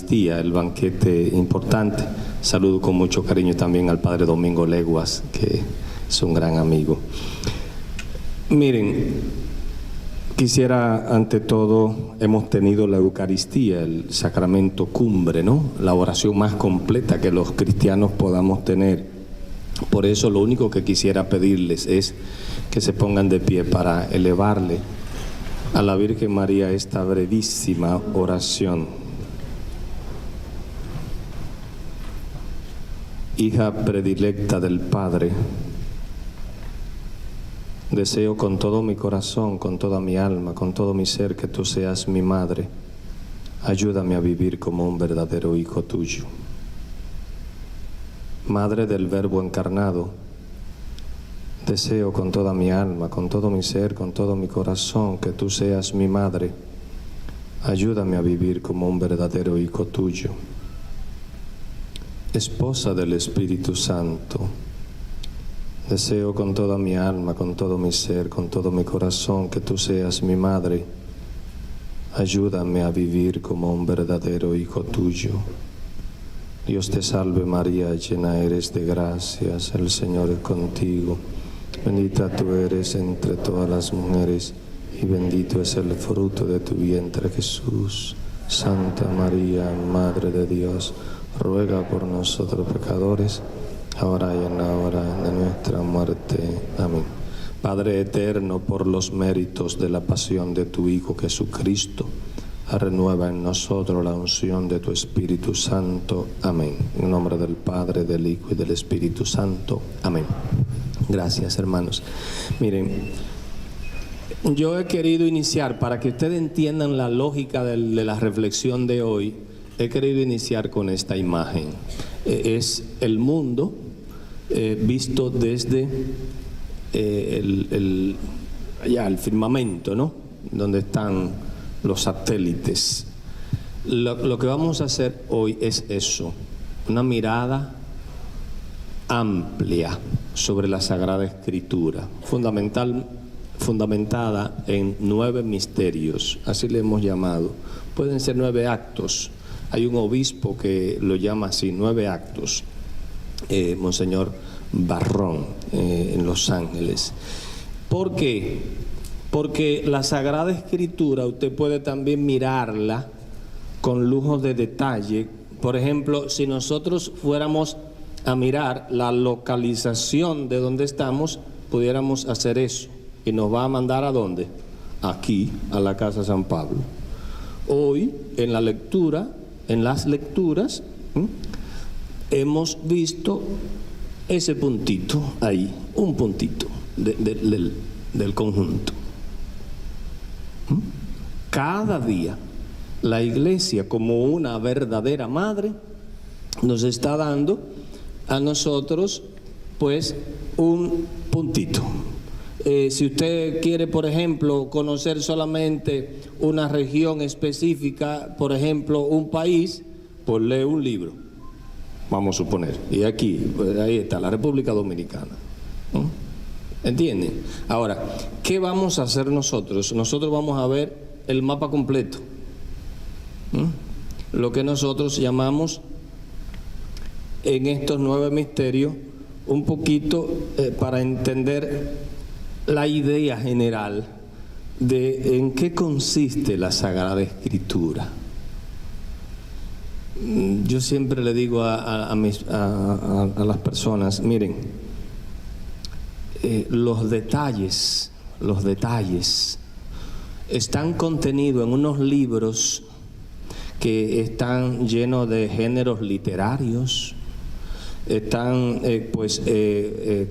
Eucaristía, el banquete importante. Saludo con mucho cariño también al Padre Domingo Leguas, que es un gran amigo. Miren, quisiera, ante todo, hemos tenido la Eucaristía, el sacramento cumbre, ¿no? La oración más completa que los cristianos podamos tener. Por eso lo único que quisiera pedirles es que se pongan de pie para elevarle a la Virgen María esta brevísima oración. Hija predilecta del Padre, deseo con todo mi corazón, con toda mi alma, con todo mi ser que tú seas mi madre. Ayúdame a vivir como un verdadero hijo tuyo. Madre del Verbo encarnado, deseo con toda mi alma, con todo mi ser, con todo mi corazón que tú seas mi madre. Ayúdame a vivir como un verdadero hijo tuyo. Esposa del Espíritu Santo, deseo con toda mi alma, con todo mi ser, con todo mi corazón que tú seas mi madre. Ayúdame a vivir como un verdadero hijo tuyo. Dios te salve María, llena eres de gracias, el Señor es contigo. Bendita tú eres entre todas las mujeres y bendito es el fruto de tu vientre Jesús. Santa María, Madre de Dios, ruega por nosotros pecadores, ahora y en la hora de nuestra muerte. Amén. Padre eterno, por los méritos de la pasión de tu Hijo Jesucristo, renueva en nosotros la unción de tu Espíritu Santo. Amén. En nombre del Padre, del Hijo y del Espíritu Santo. Amén. Gracias, hermanos. Miren, yo he querido iniciar, para que ustedes entiendan la lógica de la reflexión de hoy, he querido iniciar con esta imagen. Es el mundo visto desde el firmamento, ¿no? Donde están los satélites. Lo que vamos a hacer hoy es eso, una mirada amplia sobre la Sagrada Escritura, fundamentada en 9 misterios, así le hemos llamado. Pueden ser 9 actos. Hay un obispo que lo llama así, 9 actos, Monseñor Barrón, en Los Ángeles. ¿Por qué? Porque la Sagrada Escritura usted puede también mirarla con lujos de detalle. Por ejemplo, si nosotros fuéramos a mirar la localización de donde estamos, pudiéramos hacer eso. Y nos va a mandar ¿a dónde? Aquí, a la Casa San Pablo. Hoy, en la lectura, en las lecturas, hemos visto ese puntito ahí, un puntito del conjunto. Cada día la Iglesia, como una verdadera madre, nos está dando a nosotros pues un puntito. Si usted quiere, por ejemplo, conocer solamente una región específica, por ejemplo, un país, pues lee un libro, vamos a suponer, y aquí, pues ahí está, la República Dominicana. ¿Entienden? Ahora, ¿qué vamos a hacer nosotros? Nosotros vamos a ver el mapa completo. Lo que nosotros llamamos en estos 9 misterios, un poquito para entender la idea general de en qué consiste la Sagrada Escritura. Yo siempre le digo a las personas, miren, los detalles están contenidos en unos libros que están llenos de géneros literarios, están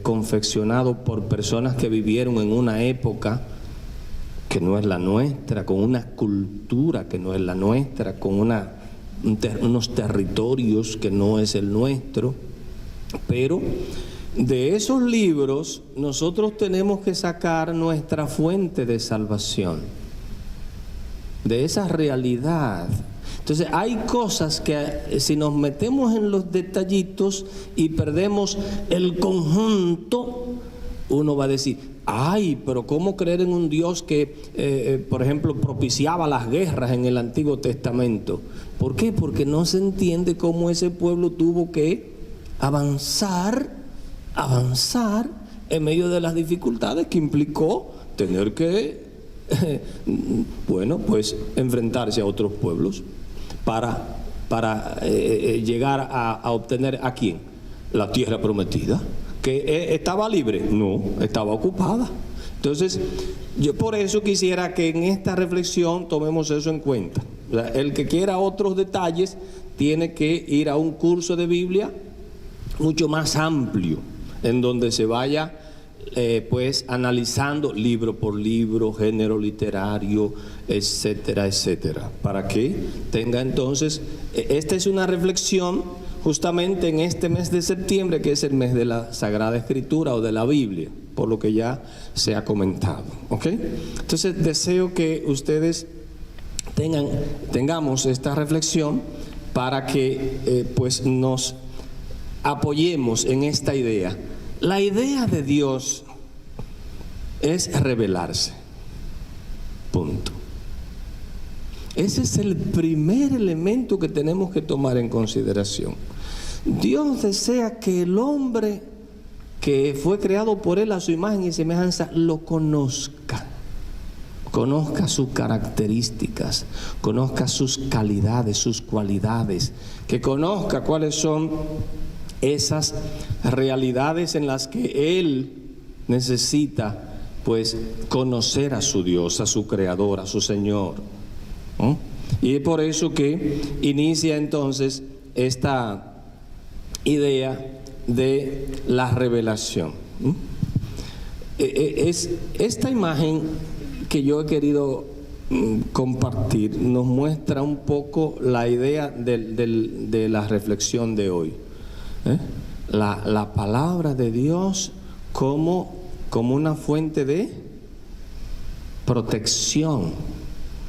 confeccionados por personas que vivieron en una época que no es la nuestra, con una cultura que no es la nuestra, con unos territorios que no es el nuestro. Pero de esos libros nosotros tenemos que sacar nuestra fuente de salvación, de esa realidad. Entonces hay cosas que si nos metemos en los detallitos y perdemos el conjunto, uno va a decir, Ay, pero ¿cómo creer en un Dios que, por ejemplo, propiciaba las guerras en el Antiguo Testamento? ¿Por qué? Porque no se entiende cómo ese pueblo tuvo que avanzar en medio de las dificultades que implicó tener que, bueno, pues enfrentarse a otros pueblos para llegar a obtener ¿a quién? La tierra prometida. ¿Que estaba libre? No, estaba ocupada. Entonces, yo por eso quisiera que en esta reflexión tomemos eso en cuenta. O sea, el que quiera otros detalles tiene que ir a un curso de Biblia mucho más amplio, en donde se vaya pues analizando libro por libro, género literario, etcétera, etcétera, para que tenga entonces, esta es una reflexión justamente en este mes de septiembre, que es el mes de la Sagrada Escritura o de la Biblia, por lo que ya se ha comentado, ¿ok? Entonces deseo que ustedes tengamos esta reflexión para que pues nos apoyemos en esta idea. La idea de Dios es revelarse, punto. Ese es el primer elemento que tenemos que tomar en consideración. Dios desea que el hombre que fue creado por Él a su imagen y semejanza lo conozca sus características, conozca sus calidades, sus cualidades, que conozca cuáles son esas realidades en las que Él necesita pues conocer a su Dios, a su Creador, a su Señor. Y es por eso que inicia entonces esta idea de la revelación. Es esta imagen que yo he querido compartir, nos muestra un poco la idea de la reflexión de hoy. La palabra de Dios como una fuente de protección,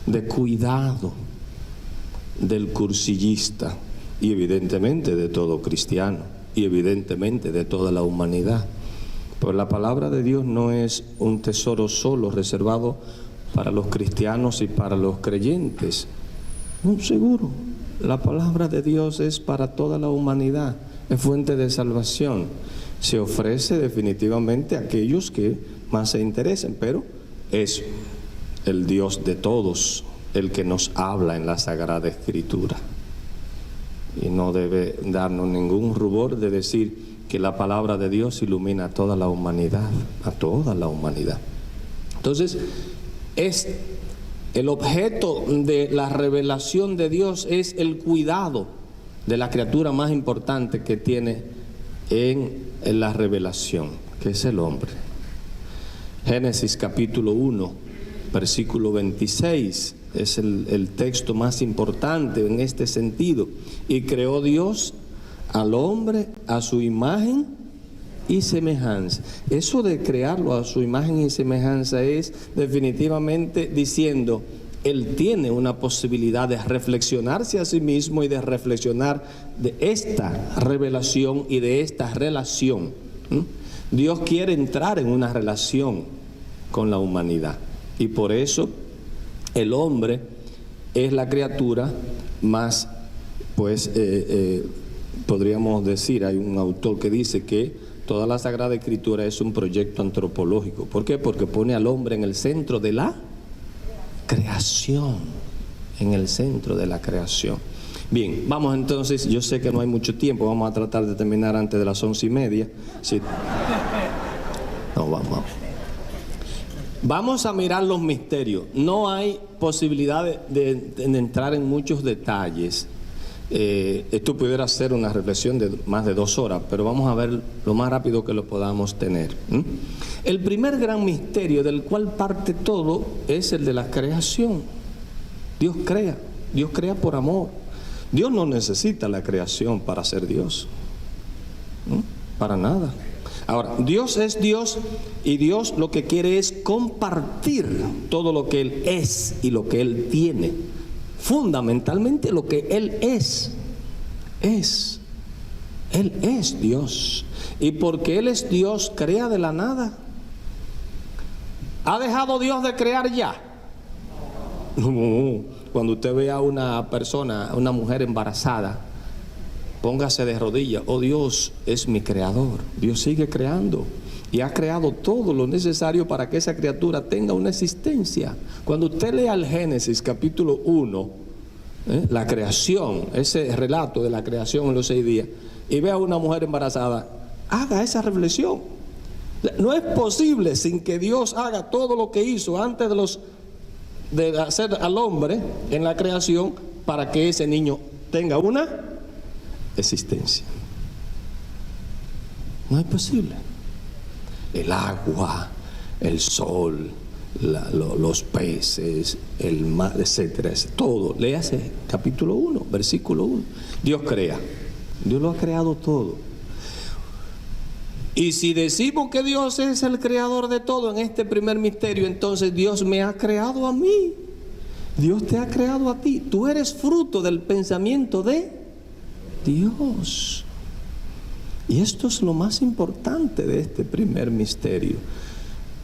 de cuidado del cursillista y evidentemente de todo cristiano y evidentemente de toda la humanidad. Pues la palabra de Dios no es un tesoro solo reservado para los cristianos y para los creyentes. No, seguro, la palabra de Dios es para toda la humanidad, es fuente de salvación. Se ofrece definitivamente a aquellos que más se interesen, pero es el Dios de todos el que nos habla en la Sagrada Escritura. Y no debe darnos ningún rubor de decir que la palabra de Dios ilumina a toda la humanidad, a toda la humanidad. Entonces, el objeto de la revelación de Dios es el cuidado de la criatura más importante que tiene en la revelación, que es el hombre. Génesis capítulo 1, versículo 26. Es el texto más importante en este sentido. Y creó Dios al hombre a su imagen y semejanza. Eso de crearlo a su imagen y semejanza es definitivamente diciendo, Él tiene una posibilidad de reflexionarse a sí mismo y de reflexionar de esta revelación y de esta relación. Dios quiere entrar en una relación con la humanidad. Y por eso el hombre es la criatura más, pues, podríamos decir, hay un autor que dice que toda la Sagrada Escritura es un proyecto antropológico. ¿Por qué? Porque pone al hombre en el centro de la creación, en el centro de la creación. Bien, vamos entonces, yo sé que no hay mucho tiempo, vamos a tratar de terminar antes de las 11:30. Sí. No, vamos. Vamos a mirar los misterios. No hay posibilidad de entrar en muchos detalles. Esto pudiera ser una reflexión de más de 2 horas, pero vamos a ver lo más rápido que lo podamos tener. El primer gran misterio del cual parte todo es el de la creación. Dios crea por amor. Dios no necesita la creación para ser Dios, para nada. Ahora, Dios es Dios y Dios lo que quiere es compartir todo lo que Él es y lo que Él tiene. Fundamentalmente lo que Él es. Él es Dios. Y porque Él es Dios, crea de la nada. ¿Ha dejado Dios de crear ya? No. Cuando usted ve a una persona, a una mujer embarazada, póngase de rodillas. Oh, Dios es mi creador. Dios sigue creando y ha creado todo lo necesario para que esa criatura tenga una existencia. Cuando usted lea el Génesis capítulo 1, la creación, ese relato de la creación en los 6 días, y ve a una mujer embarazada, haga esa reflexión. No es posible sin que Dios haga todo lo que hizo antes de hacer al hombre en la creación para que ese niño tenga una existencia. No es posible. El agua, el sol, los peces, el mar, etcétera, todo. Léase capítulo 1, versículo 1. Dios crea. Dios lo ha creado todo. Y si decimos que Dios es el creador de todo en este primer misterio, entonces Dios me ha creado a mí. Dios te ha creado a ti. Tú eres fruto del pensamiento de Dios. Y esto es lo más importante de este primer misterio.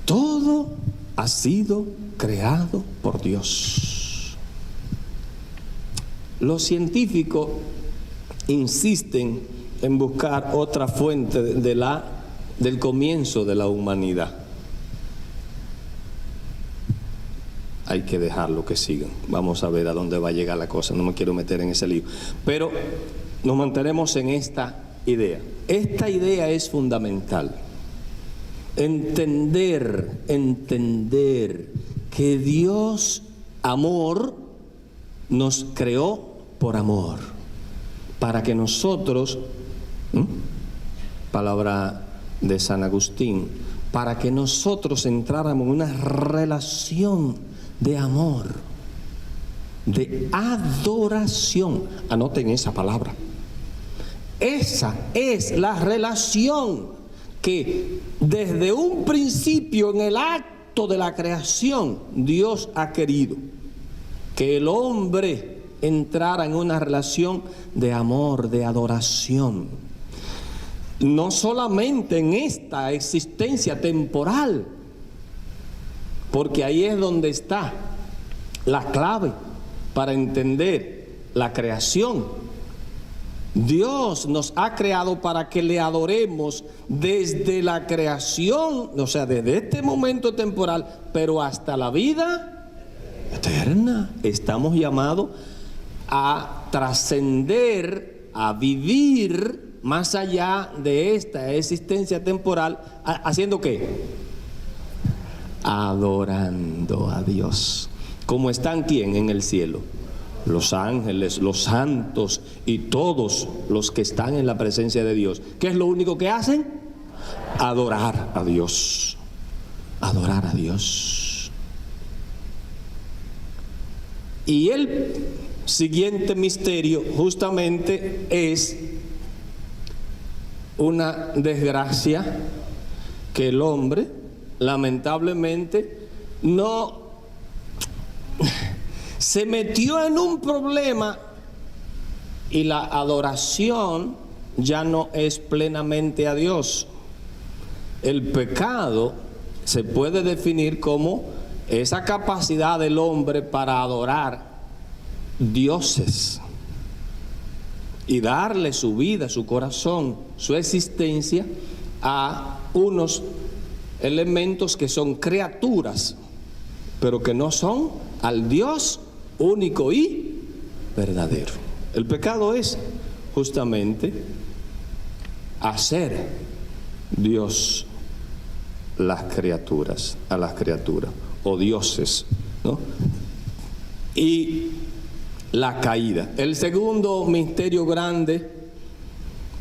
Todo ha sido creado por Dios. Los científicos insisten en buscar otra fuente del comienzo de la humanidad. Hay que dejarlo que sigan. Vamos a ver a dónde va a llegar la cosa. No me quiero meter en ese lío. Pero nos mantenemos en esta idea. Esta idea es fundamental. Entender que Dios, amor, nos creó por amor. Para que nosotros, palabra de San Agustín, para que nosotros entráramos en una relación de amor, de adoración. Anoten esa palabra. Esa es la relación que desde un principio en el acto de la creación Dios ha querido que el hombre entrara en una relación de amor, de adoración. No solamente en esta existencia temporal, porque ahí es donde está la clave para entender la creación. Dios nos ha creado para que le adoremos desde la creación, o sea, desde este momento temporal, pero hasta la vida eterna. Estamos llamados a trascender, a vivir más allá de esta existencia temporal, ¿haciendo qué? Adorando a Dios. ¿Cómo están quién en el cielo? Los ángeles, los santos y todos los que están en la presencia de Dios. ¿Qué es lo único que hacen? Adorar a Dios. Adorar a Dios. Y el siguiente misterio justamente es una desgracia que el hombre lamentablemente no se metió en un problema y la adoración ya no es plenamente a Dios. El pecado se puede definir como esa capacidad del hombre para adorar dioses y darle su vida, su corazón, su existencia a unos elementos que son criaturas, pero que no son al Dios único y verdadero. El pecado es justamente hacer Dios las criaturas, a las criaturas, o dioses, ¿no? Y la caída. El segundo misterio grande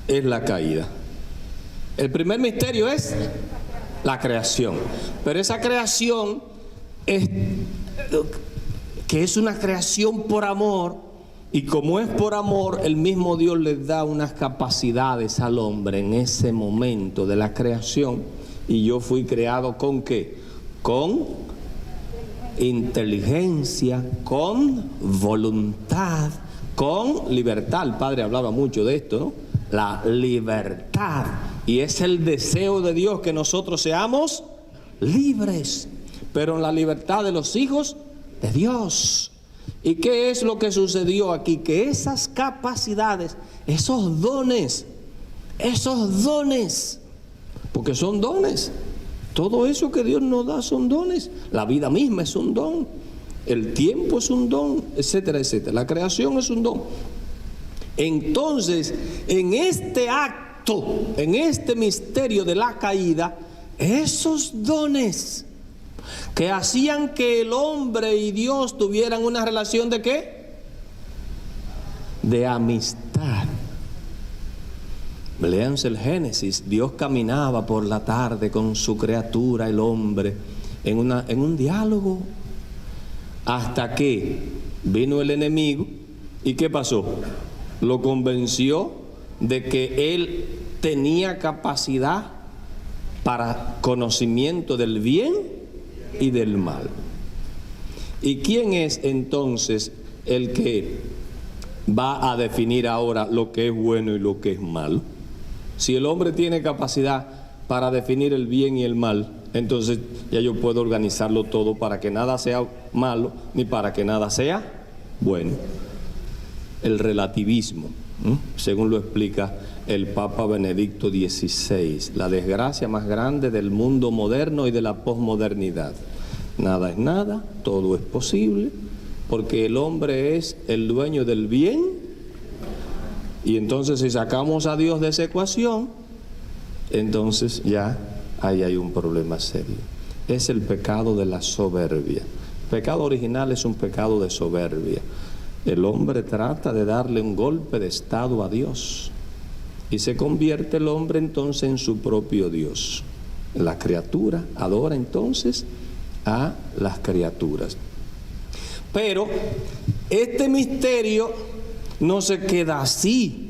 es la caída. El primer misterio es la creación, pero esa creación es que es una creación por amor, y como es por amor, el mismo Dios le da unas capacidades al hombre en ese momento de la creación. Y yo fui creado ¿con qué? Con inteligencia, con voluntad, con libertad. El Padre hablaba mucho de esto, ¿no? La libertad. Y es el deseo de Dios que nosotros seamos libres. pero en la libertad de los hijos de Dios. ¿Y qué es lo que sucedió aquí? Que esas capacidades, esos dones, porque son dones, todo eso que Dios nos da son dones, la vida misma es un don, el tiempo es un don, etcétera, etcétera, la creación es un don. Entonces, en este acto, en este misterio de la caída, esos dones que hacían que el hombre y Dios tuvieran una relación ¿de qué? De amistad. Léanse el Génesis. Dios caminaba por la tarde con su criatura, el hombre, en un diálogo, hasta que vino el enemigo. ¿Y qué pasó? Lo convenció de que él tenía capacidad para conocimiento del bien y del mal. ¿Y quién es entonces el que va a definir ahora lo que es bueno y lo que es malo? Si el hombre tiene capacidad para definir el bien y el mal, entonces ya yo puedo organizarlo todo para que nada sea malo ni para que nada sea bueno. El relativismo, según lo explica el Papa Benedicto XVI, la desgracia más grande del mundo moderno y de la posmodernidad. Nada es nada, todo es posible, porque el hombre es el dueño del bien, y entonces si sacamos a Dios de esa ecuación, entonces ya ahí hay un problema serio. Es el pecado de la soberbia. El pecado original es un pecado de soberbia. El hombre trata de darle un golpe de estado a Dios y se convierte el hombre entonces en su propio Dios. La criatura adora entonces a las criaturas. Pero este misterio no se queda así.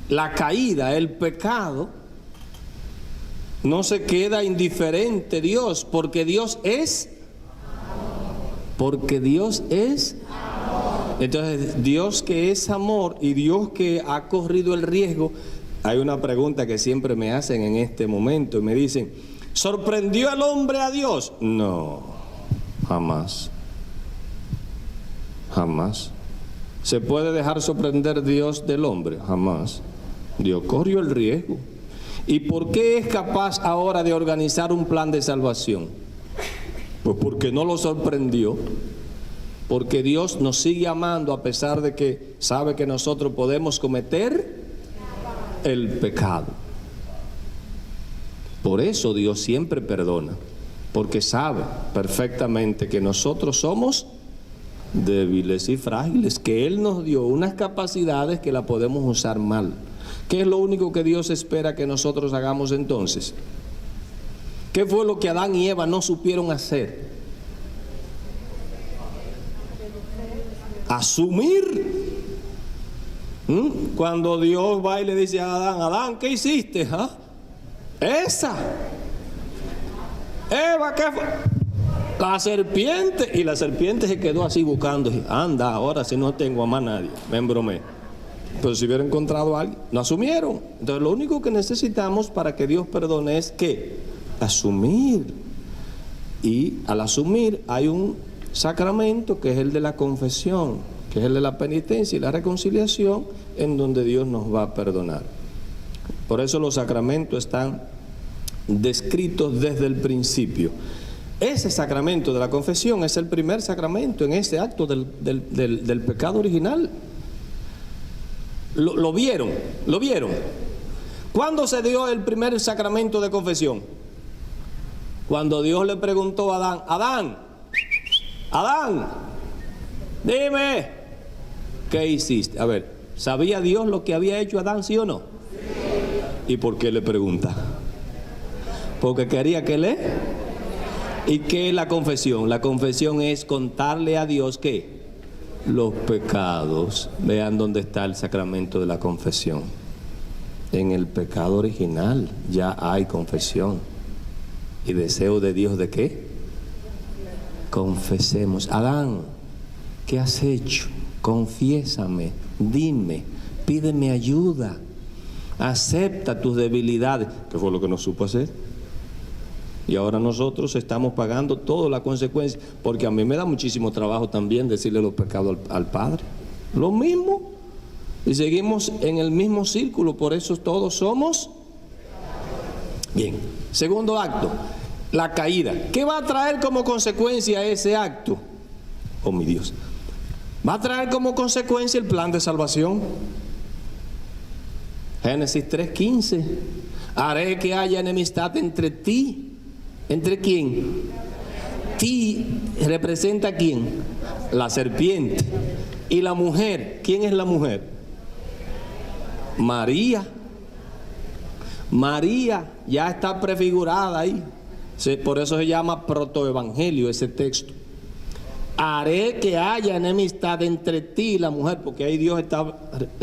La caída, el pecado, no se queda indiferente Dios, porque Dios es entonces Dios que es amor y Dios que ha corrido el riesgo. Hay una pregunta que siempre me hacen en este momento y me dicen: ¿sorprendió el hombre a Dios? No, jamás. Jamás. ¿Se puede dejar sorprender Dios del hombre? Jamás. Dios corrió el riesgo. ¿Y por qué es capaz ahora de organizar un plan de salvación? Pues porque no lo sorprendió. Porque Dios nos sigue amando a pesar de que sabe que nosotros podemos cometer el pecado. Por eso Dios siempre perdona, porque sabe perfectamente que nosotros somos débiles y frágiles, que Él nos dio unas capacidades que la podemos usar mal. ¿Qué es lo único que Dios espera que nosotros hagamos entonces? ¿Qué fue lo que Adán y Eva no supieron hacer? Asumir. Cuando Dios va y le dice a Adán: Adán, ¿qué hiciste? Esa Eva, ¿qué fue? La serpiente. Y la serpiente se quedó así buscando. Anda, ahora si no tengo a más nadie. Me embromé. Pero si hubiera encontrado a alguien, no asumieron. Entonces lo único que necesitamos para que Dios perdone es ¿qué? Asumir. Y al asumir hay un sacramento que es el de la confesión, que es el de la penitencia y la reconciliación, en donde Dios nos va a perdonar. Por eso los sacramentos están descritos desde el principio. Ese sacramento de la confesión es el primer sacramento en ese acto del pecado original. ¿Lo vieron? ¿Cuándo se dio el primer sacramento de confesión? Cuando Dios le preguntó a Adán, dime, ¿qué hiciste? A ver, ¿sabía Dios lo que había hecho Adán, sí o no? Sí. ¿Y por qué le pregunta? Porque quería que le... ¿Y qué es la confesión? La confesión es contarle a Dios ¿qué? Los pecados. Vean dónde está el sacramento de la confesión. En el pecado original ya hay confesión. ¿Y deseo de Dios de qué? Confesemos. Adán, ¿qué has hecho? Confiésame, dime, pídeme ayuda, acepta tus debilidades. ¿Qué fue lo que no supo hacer? Y ahora nosotros estamos pagando toda la consecuencia, porque a mí me da muchísimo trabajo también decirle los pecados al Padre. Lo mismo. Y seguimos en el mismo círculo, por eso todos somos. Bien, segundo acto, la caída. ¿Qué va a traer como consecuencia ese acto? Oh, mi Dios. Va a traer como consecuencia el plan de salvación. Génesis 3:15. Haré que haya enemistad entre ti. ¿Entre quién? Ti representa ¿a quién? La serpiente. Y la mujer, ¿quién es la mujer? María. María ya está prefigurada ahí. Por eso se llama protoevangelio ese texto. Haré que haya enemistad entre ti y la mujer, porque ahí Dios está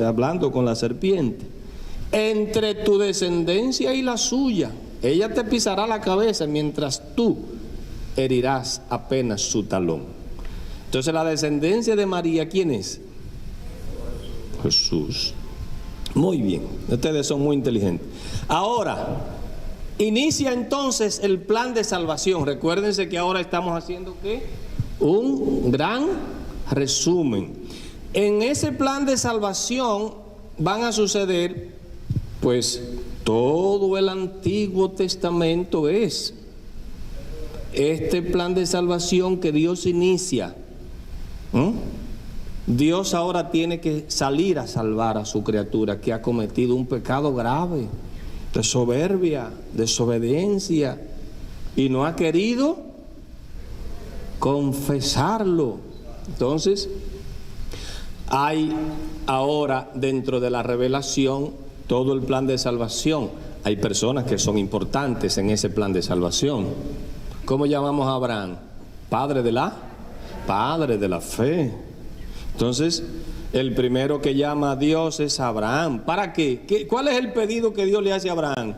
hablando con la serpiente. Entre tu descendencia y la suya. Ella te pisará la cabeza mientras tú herirás apenas su talón. Entonces la descendencia de María, ¿quién es? Jesús. Muy bien, ustedes son muy inteligentes. Ahora, inicia entonces el plan de salvación. Recuérdense que ahora estamos haciendo ¿qué? Un gran resumen. En ese plan de salvación van a suceder, pues, todo el Antiguo Testamento es este plan de salvación que Dios inicia. Dios ahora tiene que salir a salvar a su criatura que ha cometido un pecado grave, de soberbia, desobediencia, y no ha querido confesarlo. Entonces, hay ahora dentro de la revelación todo el plan de salvación. Hay personas que son importantes en ese plan de salvación. ¿Cómo llamamos a Abraham? Padre de la fe. Entonces, el primero que llama a Dios es Abraham. ¿Para qué? ¿Cuál es el pedido que Dios le hace a Abraham?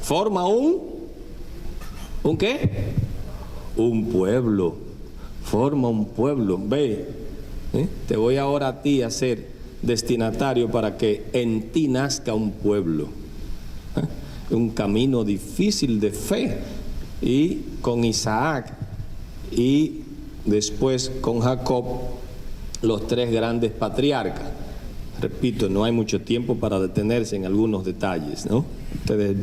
Forma ¿un qué? Un pueblo. Forma un pueblo. Ve, te voy ahora a ti a ser destinatario para que en ti nazca un pueblo. Un camino difícil de fe. Y con Isaac y después con Jacob, los tres grandes patriarcas. Repito, no hay mucho tiempo para detenerse en algunos detalles, ¿no? Ustedes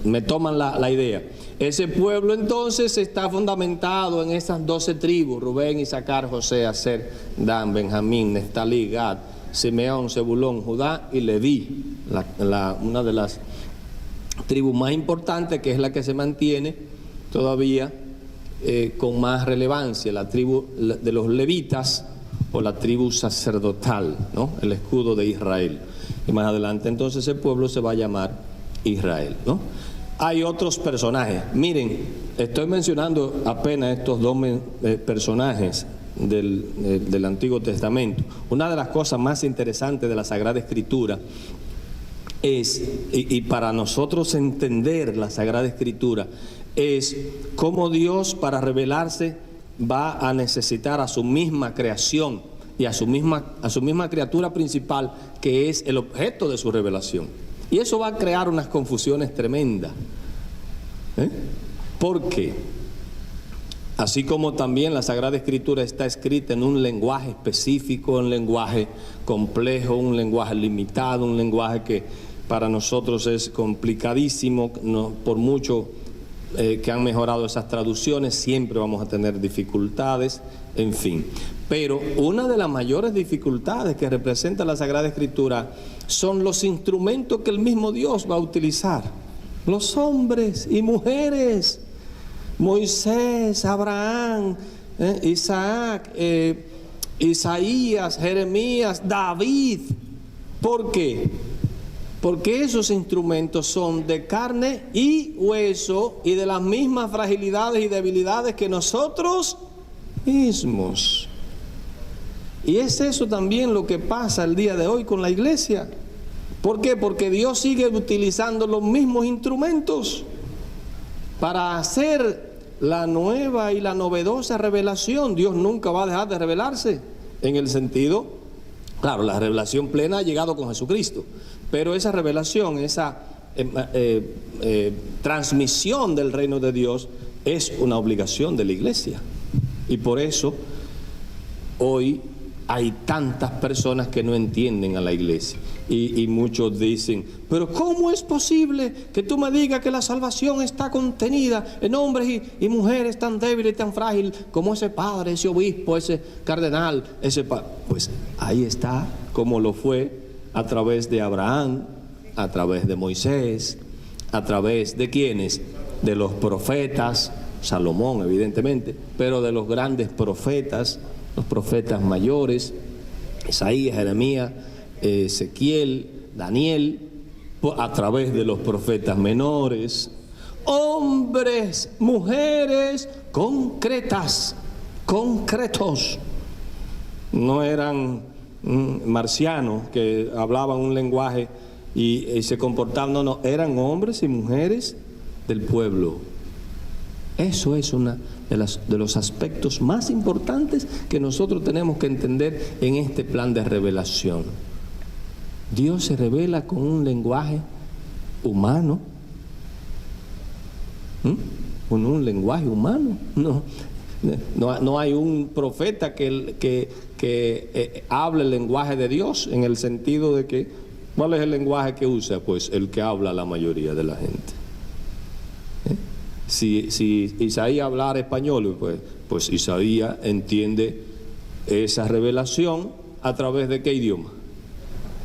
me toman la idea. Ese pueblo entonces está fundamentado en esas 12 tribus: Rubén, Isaacar, José, Aser, Dan, Benjamín, Neftalí, Gad, Simeón, Zebulón, Judá y Leví. Una de las tribus más importantes, que es la que se mantiene todavía con más relevancia, la tribu de los levitas, o la tribu sacerdotal, ¿no? El escudo de Israel. Y más adelante entonces el pueblo se va a llamar Israel, ¿no? Hay otros personajes. Miren, estoy mencionando apenas estos dos personajes del Antiguo Testamento. Una de las cosas más interesantes de la Sagrada Escritura es, y para nosotros entender la Sagrada Escritura, es cómo Dios, para revelarse, va a necesitar a su misma creación y a su misma criatura principal, que es el objeto de su revelación. Y eso va a crear unas confusiones tremendas. ¿Por qué? Así como también la Sagrada Escritura está escrita en un lenguaje específico, un lenguaje complejo, un lenguaje limitado, un lenguaje que para nosotros es complicadísimo, no, por mucho que han mejorado esas traducciones, siempre vamos a tener dificultades, en fin. Pero una de las mayores dificultades que representa la Sagrada Escritura son los instrumentos que el mismo Dios va a utilizar. Los hombres y mujeres, Moisés, Abraham, Isaac, Isaías, Jeremías, David. ¿Por qué? Porque esos instrumentos son de carne y hueso y de las mismas fragilidades y debilidades que nosotros mismos. Y es eso también lo que pasa el día de hoy con la iglesia. ¿Por qué? Porque Dios sigue utilizando los mismos instrumentos para hacer la nueva y la novedosa revelación. Dios nunca va a dejar de revelarse, en el sentido, claro, la revelación plena ha llegado con Jesucristo, pero esa revelación, esa transmisión del reino de Dios es una obligación de la iglesia. Y por eso hoy hay tantas personas que no entienden a la iglesia. Y muchos dicen, pero ¿cómo es posible que tú me digas que la salvación está contenida en hombres y mujeres tan débiles y tan frágiles como ese padre, ese obispo, ese cardenal, Pues ahí está, como lo fue a través de Abraham, a través de Moisés, a través de ¿quiénes? De los profetas, Salomón evidentemente, pero de los grandes profetas, los profetas mayores, Isaías, Jeremías, Ezequiel, Daniel, a través de los profetas menores, hombres, mujeres concretos, no eran marcianos que hablaban un lenguaje y se comportaban, no, eran hombres y mujeres del pueblo. Eso es uno de los aspectos más importantes que nosotros tenemos que entender en este plan de revelación. Dios se revela con un lenguaje humano. Con un lenguaje humano. No hay un profeta que hable el lenguaje de Dios, en el sentido de que, ¿cuál es el lenguaje que usa? Pues el que habla la mayoría de la gente. Si Isaías hablara español, pues Isaías entiende esa revelación a través de ¿qué idioma?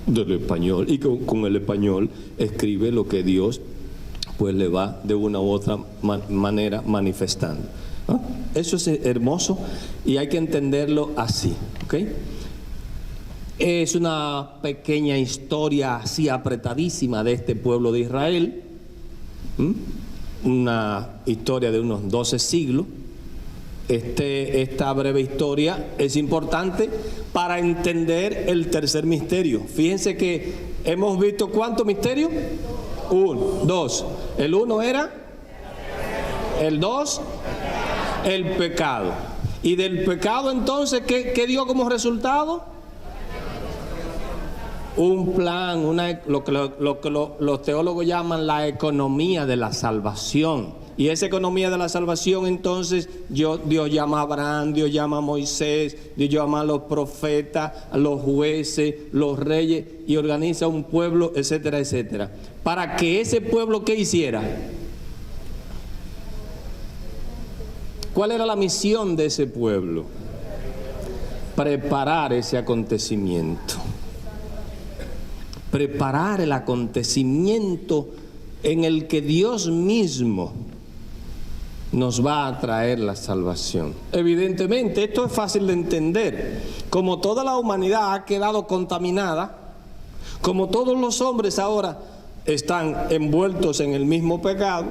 Del español. Y con el español escribe lo que Dios pues le va de una u otra manera manifestando. ¿Ah? Eso es hermoso y hay que entenderlo así, ¿ok? Es una pequeña historia así apretadísima de este pueblo de Israel. Una historia de unos 12 siglos. Esta breve historia es importante para entender el tercer misterio. Fíjense que hemos visto ¿cuántos misterios? 1, 2. El 1 era, el 2, el pecado. Y del pecado entonces, ¿qué dio como resultado? Un plan, lo que los teólogos llaman la economía de la salvación. Y esa economía de la salvación, entonces, Dios llama a Abraham, Dios llama a Moisés, Dios llama a los profetas, a los jueces, los reyes, y organiza un pueblo, etcétera, etcétera. Para que ese pueblo, ¿qué hiciera? ¿Cuál era la misión de ese pueblo? Preparar ese acontecimiento. Preparar el acontecimiento en el que Dios mismo nos va a traer la salvación. Evidentemente, esto es fácil de entender. Como toda la humanidad ha quedado contaminada, como todos los hombres ahora están envueltos en el mismo pecado,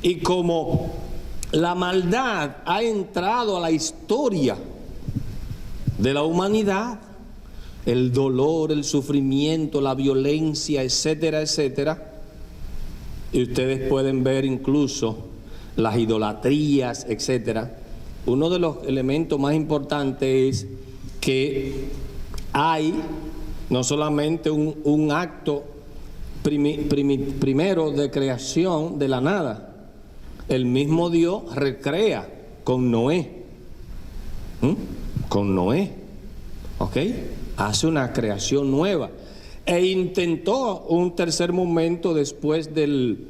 y como la maldad ha entrado a la historia de la humanidad, el dolor, el sufrimiento, la violencia, etcétera, etcétera, y ustedes pueden ver incluso las idolatrías, etcétera. Uno de los elementos más importantes es que hay no solamente un acto primero de creación de la nada. El mismo Dios recrea con Noé. Con Noé. ¿Ok? Hace una creación nueva. E intentó un tercer momento después del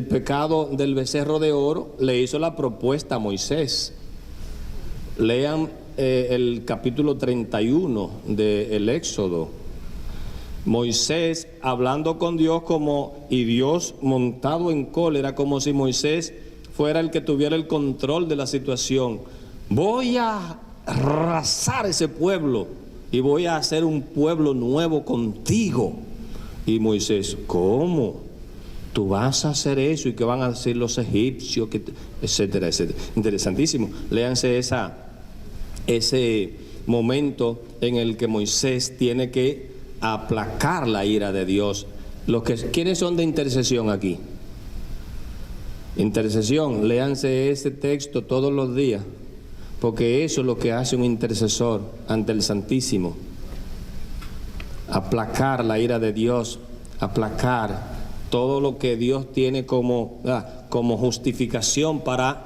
pecado del becerro de oro, le hizo la propuesta a Moisés. Lean el capítulo 31 del Éxodo. Moisés hablando con Dios y Dios montado en cólera, como si Moisés fuera el que tuviera el control de la situación. Voy a arrasar ese pueblo y voy a hacer un pueblo nuevo contigo. Y Moisés, ¿cómo? Tú vas a hacer eso, y qué van a decir los egipcios, etcétera, etcétera. Interesantísimo. Léanse ese momento en el que Moisés tiene que aplacar la ira de Dios. ¿Quiénes son de intercesión aquí? Intercesión, léanse ese texto todos los días, porque eso es lo que hace un intercesor ante el Santísimo. Aplacar la ira de Dios, aplacar todo lo que Dios tiene como justificación para,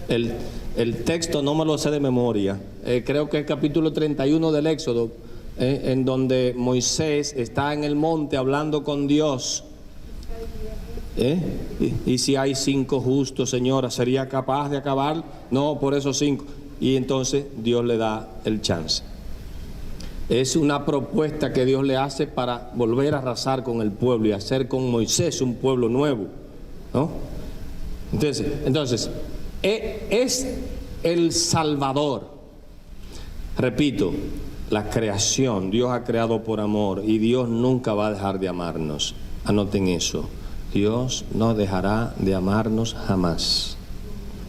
el texto no me lo sé de memoria, creo que es capítulo 31 del Éxodo, en donde Moisés está en el monte hablando con Dios. Y si hay 5 justos, Señora, ¿sería capaz de acabar? No, por esos 5. Y entonces Dios le da el chance. Es una propuesta que Dios le hace para volver a arrasar con el pueblo y hacer con Moisés un pueblo nuevo, ¿no? Entonces es el Salvador. Repito, la creación, Dios ha creado por amor y Dios nunca va a dejar de amarnos. Anoten eso. Dios no dejará de amarnos jamás,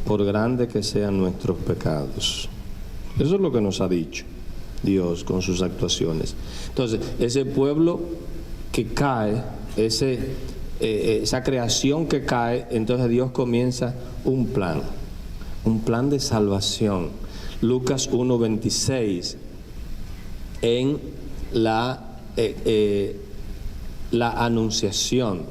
por grande que sean nuestros pecados. Eso es lo que nos ha dicho Dios con sus actuaciones. Entonces, ese pueblo que cae, esa creación que cae, entonces Dios comienza un plan de salvación. Lucas 1:26, en la anunciación.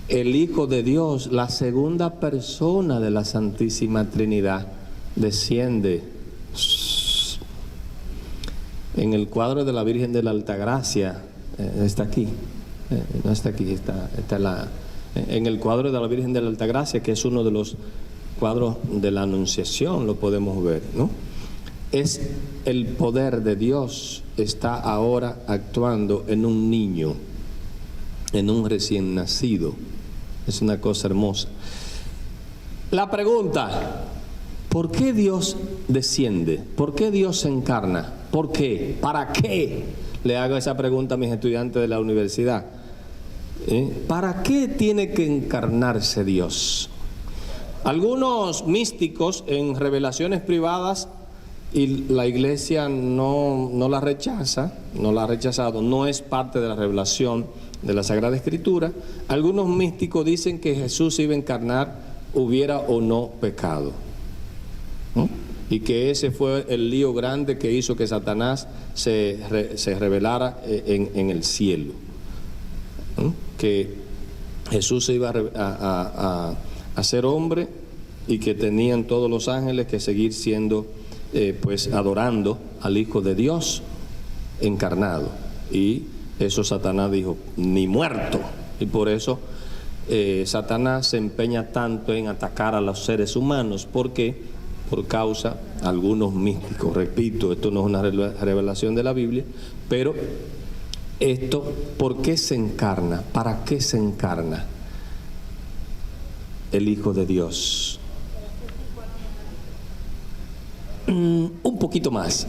El Hijo de Dios, la segunda persona de la Santísima Trinidad, desciende. En el cuadro de la Virgen de la Altagracia, está aquí, no está aquí, está en el cuadro de la Virgen de la Altagracia, que es uno de los cuadros de la Anunciación, lo podemos ver, ¿no? Es el poder de Dios, está ahora actuando en un niño, en un recién nacido. Es una cosa hermosa. La pregunta: ¿por qué Dios desciende? ¿Por qué Dios se encarna? ¿Por qué? ¿Para qué? Le hago esa pregunta a mis estudiantes de la universidad. ¿Para qué tiene que encarnarse Dios? Algunos místicos en revelaciones privadas, y la iglesia no la rechaza, no la ha rechazado, no es parte de la revelación de la Sagrada Escritura. Algunos místicos dicen que Jesús iba a encarnar, hubiera o no pecado, ¿no? Y que ese fue el lío grande que hizo que Satanás se revelara en el cielo, ¿no? Que Jesús se iba a ser hombre y que tenían todos los ángeles que seguir siendo pues adorando al Hijo de Dios encarnado. Y eso Satanás dijo: ni muerto. Y por eso Satanás se empeña tanto en atacar a los seres humanos. ¿Por qué? Por causa, algunos místicos, repito, esto no es una revelación de la Biblia, pero esto, ¿por qué se encarna? ¿Para qué se encarna el Hijo de Dios? Un poquito más.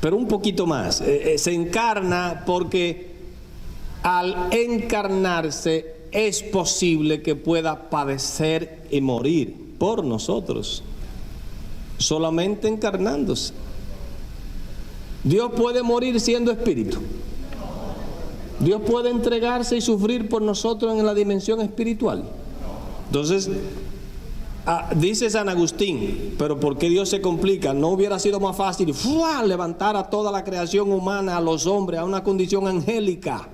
Pero un poquito más. Se encarna porque al encarnarse es posible que pueda padecer y morir por nosotros, solamente encarnándose. Dios puede morir siendo espíritu. Dios puede entregarse y sufrir por nosotros en la dimensión espiritual. Entonces, dice San Agustín: pero ¿por qué Dios se complica? ¿No hubiera sido más fácil levantar a toda la creación humana, a los hombres, a una condición angélica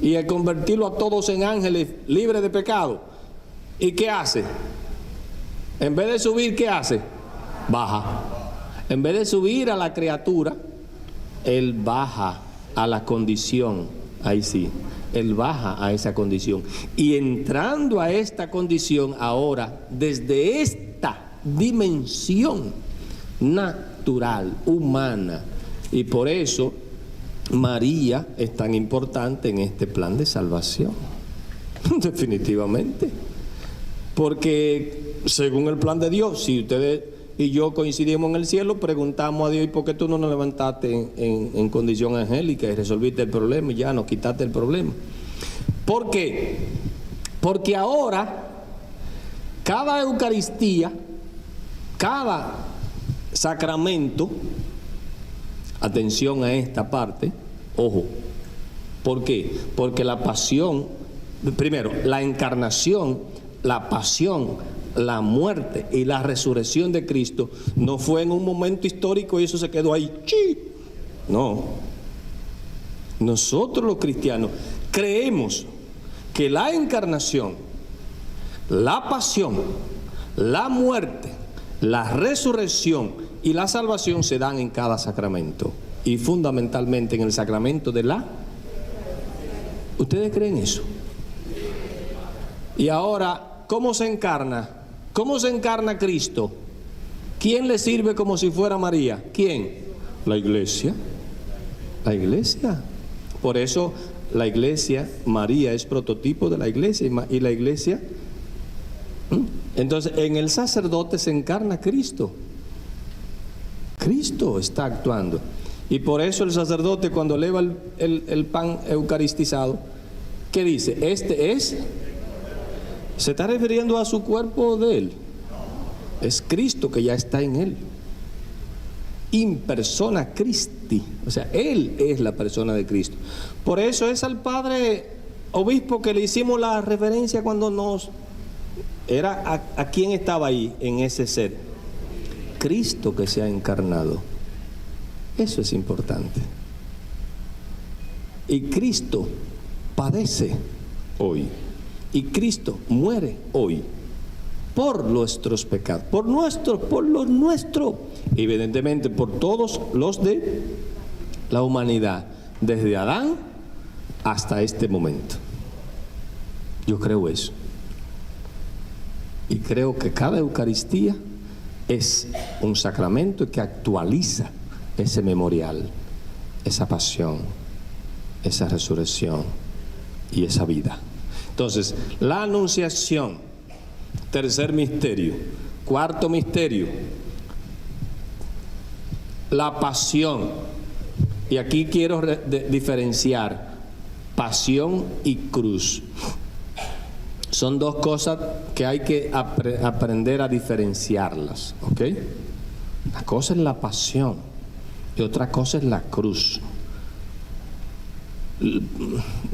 y convertirlo a todos en ángeles libres de pecado? ¿Y qué hace? En vez de subir, ¿qué hace? Baja. En vez de subir a la criatura, Él baja a la condición. Ahí sí, Él baja a esa condición. Y entrando a esta condición ahora, desde esta dimensión natural, humana, y por eso María es tan importante en este plan de salvación. Definitivamente. Porque según el plan de Dios, si ustedes y yo coincidimos en el cielo, preguntamos a Dios: ¿y por qué tú no nos levantaste en condición angélica y resolviste el problema y ya nos quitaste el problema? ¿Por qué? Porque ahora cada Eucaristía, cada sacramento, atención a esta parte, ojo, ¿por qué? Porque la pasión, primero, la encarnación, la pasión, la muerte y la resurrección de Cristo no fue en un momento histórico y eso se quedó ahí. ¡Chi! No. Nosotros los cristianos creemos que la encarnación, la pasión, la muerte, la resurrección y la salvación se dan en cada sacramento y fundamentalmente en el sacramento de la... ¿Ustedes creen eso? Y ahora, ¿cómo se encarna? ¿Cómo se encarna Cristo? ¿Quién le sirve como si fuera María? ¿Quién? La iglesia. La iglesia. Por eso la iglesia, María es prototipo de la iglesia y la iglesia. Entonces, en el sacerdote se encarna Cristo. Cristo está actuando. Y por eso el sacerdote, cuando eleva el pan eucaristizado, ¿qué dice? Este es... ¿Se está refiriendo a su cuerpo de él? Es Cristo que ya está en él. In persona Christi. O sea, él es la persona de Cristo. Por eso es al padre obispo que le hicimos la referencia cuando nos... Era a quién estaba ahí en ese ser. Cristo que se ha encarnado. Eso es importante. Y Cristo padece hoy. Y Cristo muere hoy por nuestros pecados, por los nuestros, evidentemente por todos los de la humanidad, desde Adán hasta este momento. Yo creo eso. Y creo que cada Eucaristía es un sacramento que actualiza ese memorial, esa pasión, esa resurrección y esa vida. Entonces, la anunciación, tercer misterio. Cuarto misterio, la pasión. Y aquí quiero diferenciar pasión y cruz. Son dos cosas que hay que aprender a diferenciarlas, ¿ok? Una cosa es la pasión y otra cosa es la cruz.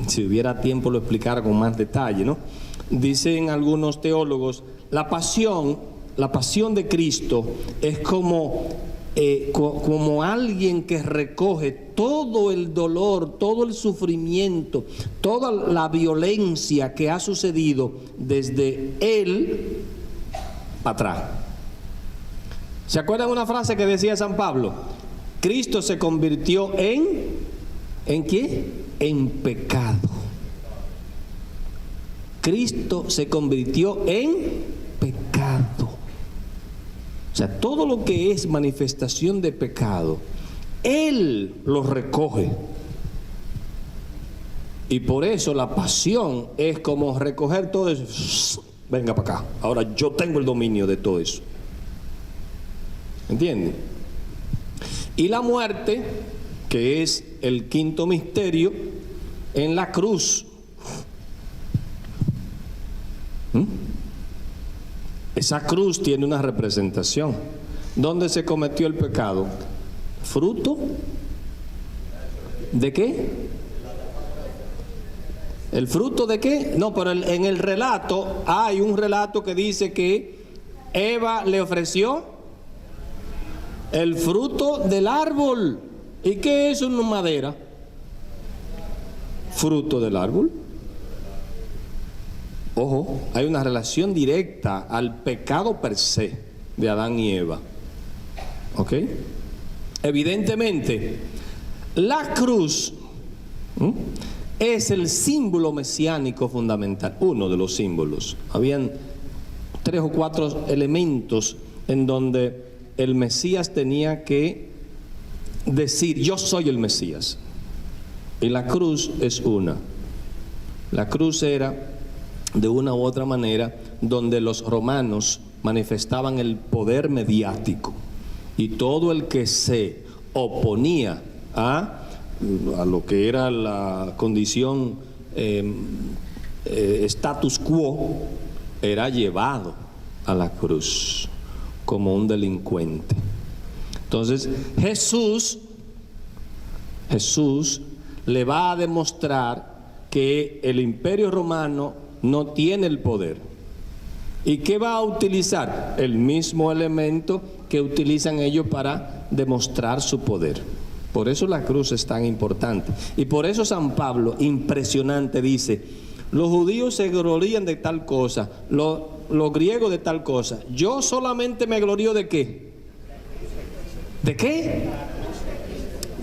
Si hubiera tiempo lo explicara con más detalle, ¿no? Dicen algunos teólogos, la pasión de Cristo es como alguien que recoge todo el dolor, todo el sufrimiento, toda la violencia que ha sucedido desde Él para atrás. ¿Se acuerdan una frase que decía San Pablo? Cristo se convirtió ¿en qué? En pecado. Cristo se convirtió en pecado. O sea, todo lo que es manifestación de pecado, Él lo recoge. Y por eso la pasión es como recoger todo eso. Venga para acá. Ahora yo tengo el dominio de todo eso. ¿Entienden? Y la muerte, que es el quinto misterio, en la cruz. Esa cruz tiene una representación. ¿Dónde se cometió el pecado? ¿Fruto de qué? ¿El fruto de qué? No, pero en el relato, hay un relato que dice que Eva le ofreció el fruto del árbol. ¿Y qué es una madera? Fruto del árbol. Ojo, hay una relación directa al pecado per se de Adán y Eva. ¿Ok? Evidentemente, la cruz es el símbolo mesiánico fundamental, uno de los símbolos. Habían 3 o 4 elementos en donde el Mesías tenía que decir, yo soy el Mesías. Y la cruz es una. La cruz era, de una u otra manera, donde los romanos manifestaban el poder mediático. Y todo el que se oponía a lo que era la condición status quo, era llevado a la cruz como un delincuente. Entonces Jesús le va a demostrar que el imperio romano no tiene el poder, ¿Y qué va a utilizar? El mismo elemento que utilizan ellos para demostrar su poder. Por eso la cruz es tan importante. Y por eso San Pablo, impresionante, dice: los judíos se glorían de tal cosa, los griegos de tal cosa. Yo solamente me glorío ¿de qué? ¿De qué?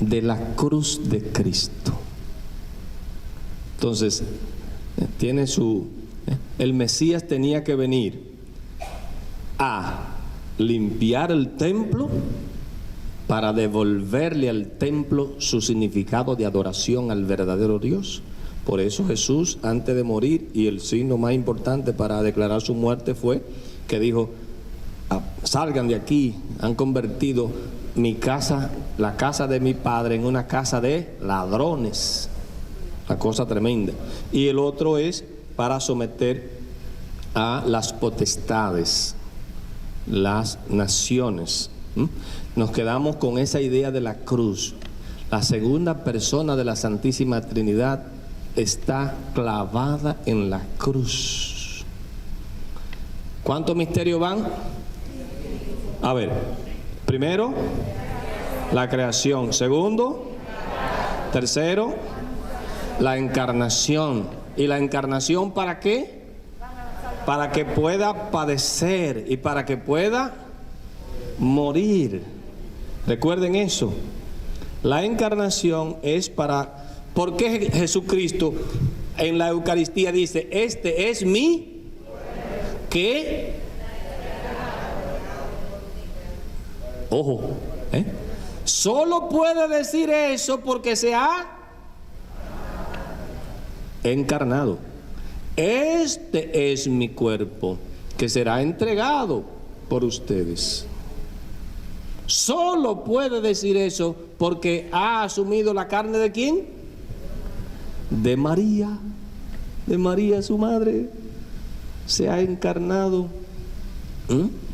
De la cruz de Cristo. Entonces, el Mesías tenía que venir a limpiar el templo para devolverle al templo su significado de adoración al verdadero Dios. Por eso Jesús, antes de morir, y el signo más importante para declarar su muerte fue que dijo: salgan de aquí, han convertido mi casa, la casa de mi padre, en una casa de ladrones. Una cosa tremenda. Y el otro es para someter a las potestades, las naciones. Nos quedamos con esa idea de la cruz. La segunda persona de la Santísima Trinidad está clavada en la cruz. ¿Cuántos misterios van? A ver, primero, la creación. Segundo, tercero, la encarnación. ¿Y la encarnación para qué? Para que pueda padecer y para que pueda morir. Recuerden eso. La encarnación es para... ¿Por qué Jesucristo en la Eucaristía dice: este es mi... ¿Qué? Ojo, solo puede decir eso porque se ha encarnado. Este es mi cuerpo que será entregado por ustedes. Solo puede decir eso porque ha asumido la carne ¿de quién? De María su madre. Se ha encarnado.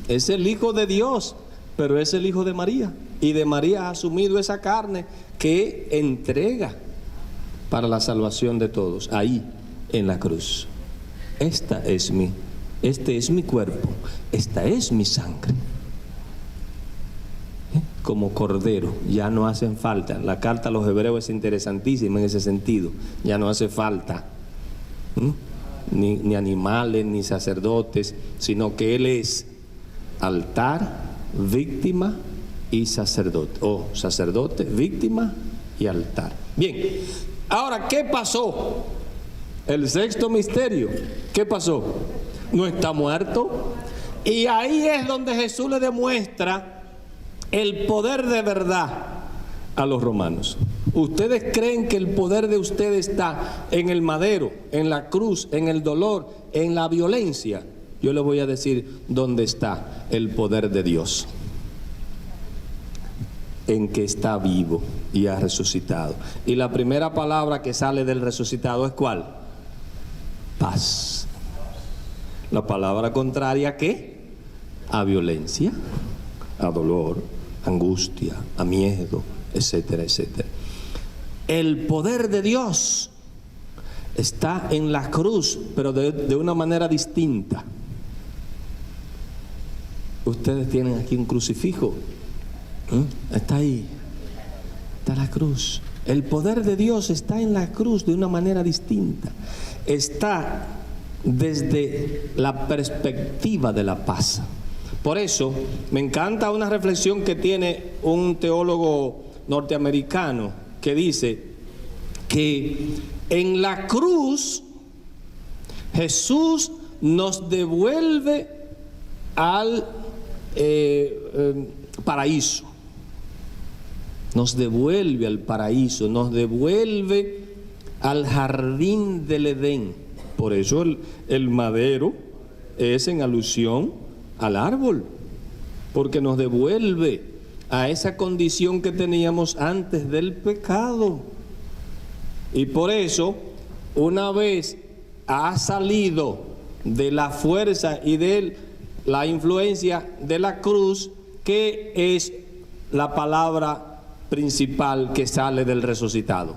Es el Hijo de Dios, pero es el Hijo de María. Y de María ha asumido esa carne que entrega para la salvación de todos, ahí en la cruz. Este es mi cuerpo, esta es mi sangre. Como cordero, ya no hacen falta. La carta a los hebreos es interesantísima en ese sentido. Ya no hace falta ni animales, ni sacerdotes, sino que Él es altar, víctima y sacerdote. O sacerdote, víctima y altar. Bien, ahora, ¿qué pasó? El sexto misterio, ¿qué pasó? No está muerto. Y ahí es donde Jesús le demuestra el poder de verdad a los romanos. ¿Ustedes creen que el poder de ustedes está en el madero, en la cruz, en el dolor, en la violencia? Yo les voy a decir dónde está el poder de Dios. En que está vivo y ha resucitado. Y la primera palabra que sale del resucitado es ¿cuál? Paz. La palabra contraria ¿a qué? A violencia, a dolor, angustia, a miedo, etcétera, etcétera. El poder de Dios está en la cruz, pero de una manera distinta. Ustedes tienen aquí un crucifijo. Está ahí, está la cruz. El poder de Dios está en la cruz de una manera distinta. Está desde la perspectiva de la paz. Por eso me encanta una reflexión que tiene un teólogo norteamericano que dice que en la cruz Jesús nos devuelve al paraíso. Nos devuelve al paraíso, nos devuelve al jardín del Edén. Por eso el madero es en alusión al árbol, porque nos devuelve a esa condición que teníamos antes del pecado. Y por eso, una vez ha salido de la fuerza y de la influencia de la cruz, que es la palabra principal que sale del resucitado: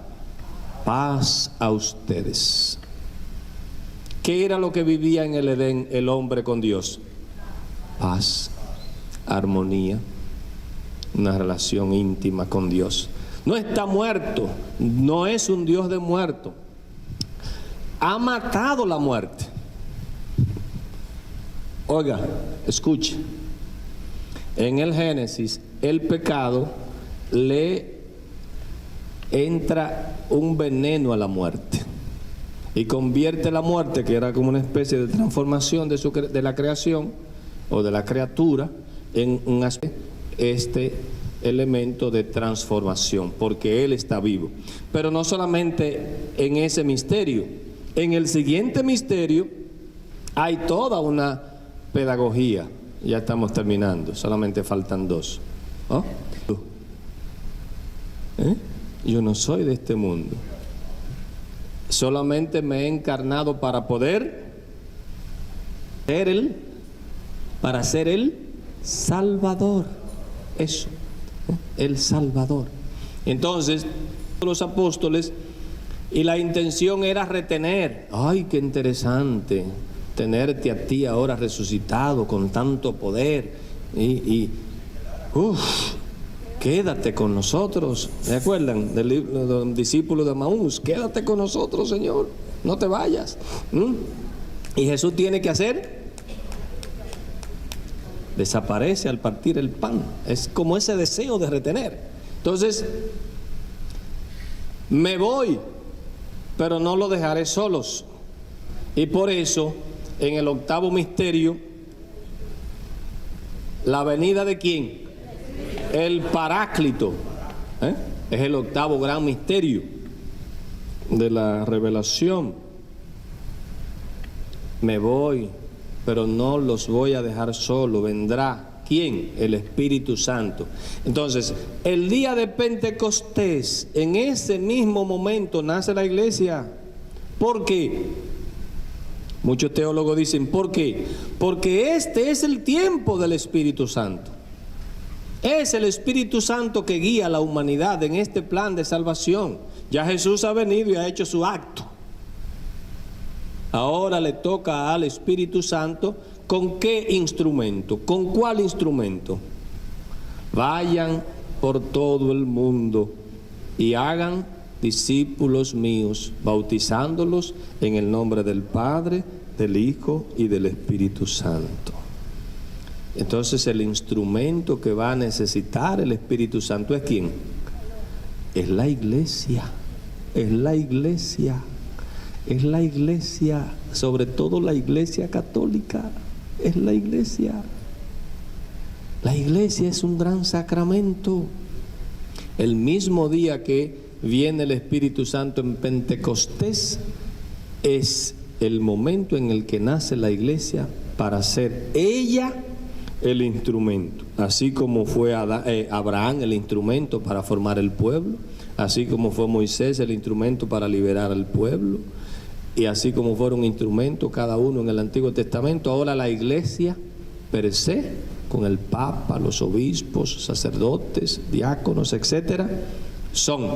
paz a ustedes. ¿Qué era lo que vivía en el Edén el hombre con Dios? Paz, armonía, una relación íntima con Dios. No está muerto, no es un Dios de muerto. Ha matado la muerte. Oiga, escuche. En el Génesis, el pecado le entra un veneno a la muerte y convierte la muerte, que era como una especie de transformación de la creación o de la criatura, en este elemento de transformación, porque Él está vivo. Pero no solamente en ese misterio, en el siguiente misterio hay toda una pedagogía. Ya estamos terminando, solamente faltan 2. ¿Oh? Yo no soy de este mundo, solamente me he encarnado para poder ser el Salvador. Eso, el Salvador. Entonces, los apóstoles, y la intención era retener. Ay, qué interesante tenerte a ti ahora resucitado con tanto poder. Quédate con nosotros. ¿Se acuerdan del libro de los discípulos de Emaús? Quédate con nosotros, Señor, no te vayas. Y Jesús tiene que hacer, desaparece al partir el pan. Es como ese deseo de retener. Entonces, me voy, pero no lo dejaré solos. Y por eso, en el octavo misterio, la venida de ¿quién? El Paráclito. Es el octavo gran misterio de la revelación. Me voy, pero no los voy a dejar solo. Vendrá ¿quién? El Espíritu Santo. Entonces, el día de Pentecostés, en ese mismo momento nace la iglesia. ¿Por qué? Muchos teólogos dicen, ¿por qué? Porque este es el tiempo del Espíritu Santo. Es el Espíritu Santo que guía a la humanidad en este plan de salvación. Ya Jesús ha venido y ha hecho su acto. Ahora le toca al Espíritu Santo, ¿con qué instrumento? ¿Con cuál instrumento? Vayan por todo el mundo y hagan discípulos míos, bautizándolos en el nombre del Padre, del Hijo y del Espíritu Santo. Entonces el instrumento que va a necesitar el Espíritu Santo ¿es quién? Es la iglesia. Es la iglesia. Es la iglesia, sobre todo la iglesia católica. Es la iglesia. La iglesia es un gran sacramento. El mismo día que viene el Espíritu Santo en Pentecostés, es el momento en el que nace la iglesia para ser ella el instrumento. Así como fue Abraham el instrumento para formar el pueblo, así como fue Moisés el instrumento para liberar al pueblo, y así como fueron instrumentos cada uno en el Antiguo Testamento, ahora la iglesia per se, con el Papa, los obispos, sacerdotes, diáconos, etcétera, son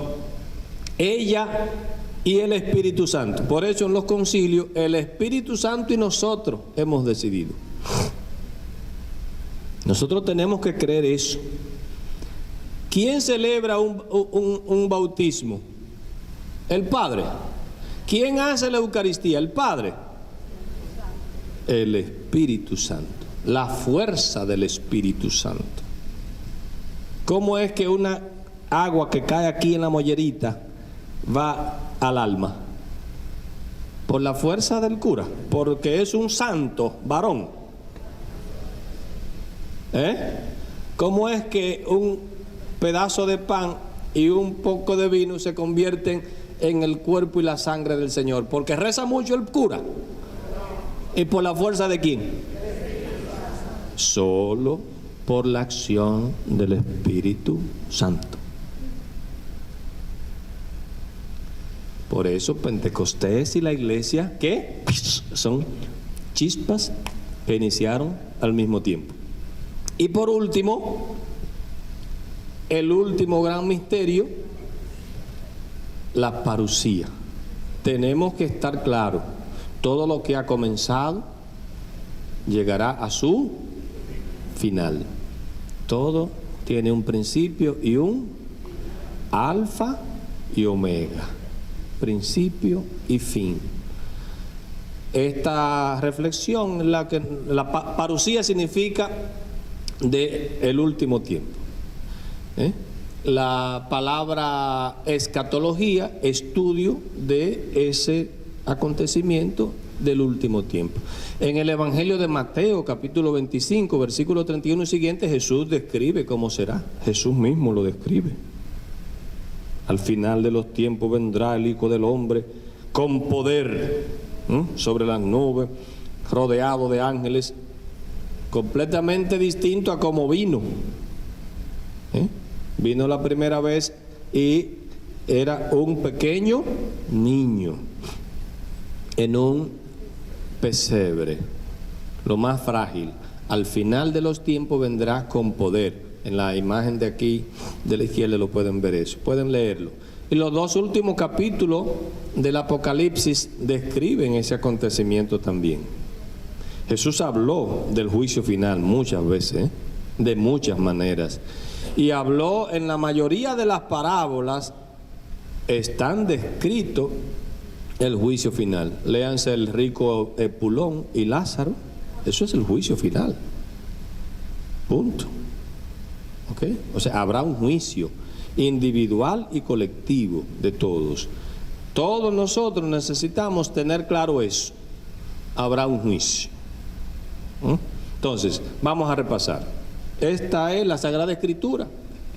ella y el Espíritu Santo. Por eso en los concilios el Espíritu Santo y nosotros hemos decidido. Nosotros tenemos que creer eso. ¿Quién celebra un bautismo? El Padre. ¿Quién hace la Eucaristía? El Padre. El Espíritu Santo. La fuerza del Espíritu Santo. ¿Cómo es que una agua que cae aquí en la mollerita va al alma? Por la fuerza del cura, porque es un santo varón. ¿Cómo es que un pedazo de pan y un poco de vino se convierten en el cuerpo y la sangre del Señor? Porque reza mucho el cura. ¿Y por la fuerza de quién? Solo por la acción del Espíritu Santo. Por eso Pentecostés y la iglesia, ¿qué? Son chispas que iniciaron al mismo tiempo. Y por último, el último gran misterio, la parusía. Tenemos que estar claros, Todo lo que ha comenzado llegará a su final. Todo tiene un principio y un alfa y omega. Principio y fin. Esta reflexión, la parusía significa de el último tiempo. La palabra escatología, estudio de ese acontecimiento del último tiempo. En el Evangelio de Mateo, capítulo 25, versículo 31 y siguiente, Jesús describe cómo será. Jesús mismo lo describe. Al final de los tiempos vendrá el Hijo del Hombre con poder sobre las nubes, rodeado de ángeles, completamente distinto a como vino. Vino la primera vez y era un pequeño niño en un pesebre, lo más frágil. Al final de los tiempos vendrá con poder. En la imagen de aquí de la izquierda lo pueden ver eso, pueden leerlo. Y los dos últimos capítulos del Apocalipsis describen ese acontecimiento también. Jesús habló del juicio final muchas veces, de muchas maneras. Y habló en la mayoría de las parábolas, están descritos el juicio final. Léanse el rico Epulón y Lázaro, eso es el juicio final. Punto. ¿Ok? O sea, habrá un juicio individual y colectivo de todos. Todos nosotros necesitamos tener claro eso. Habrá un juicio. Entonces, vamos a repasar. Esta es la Sagrada Escritura.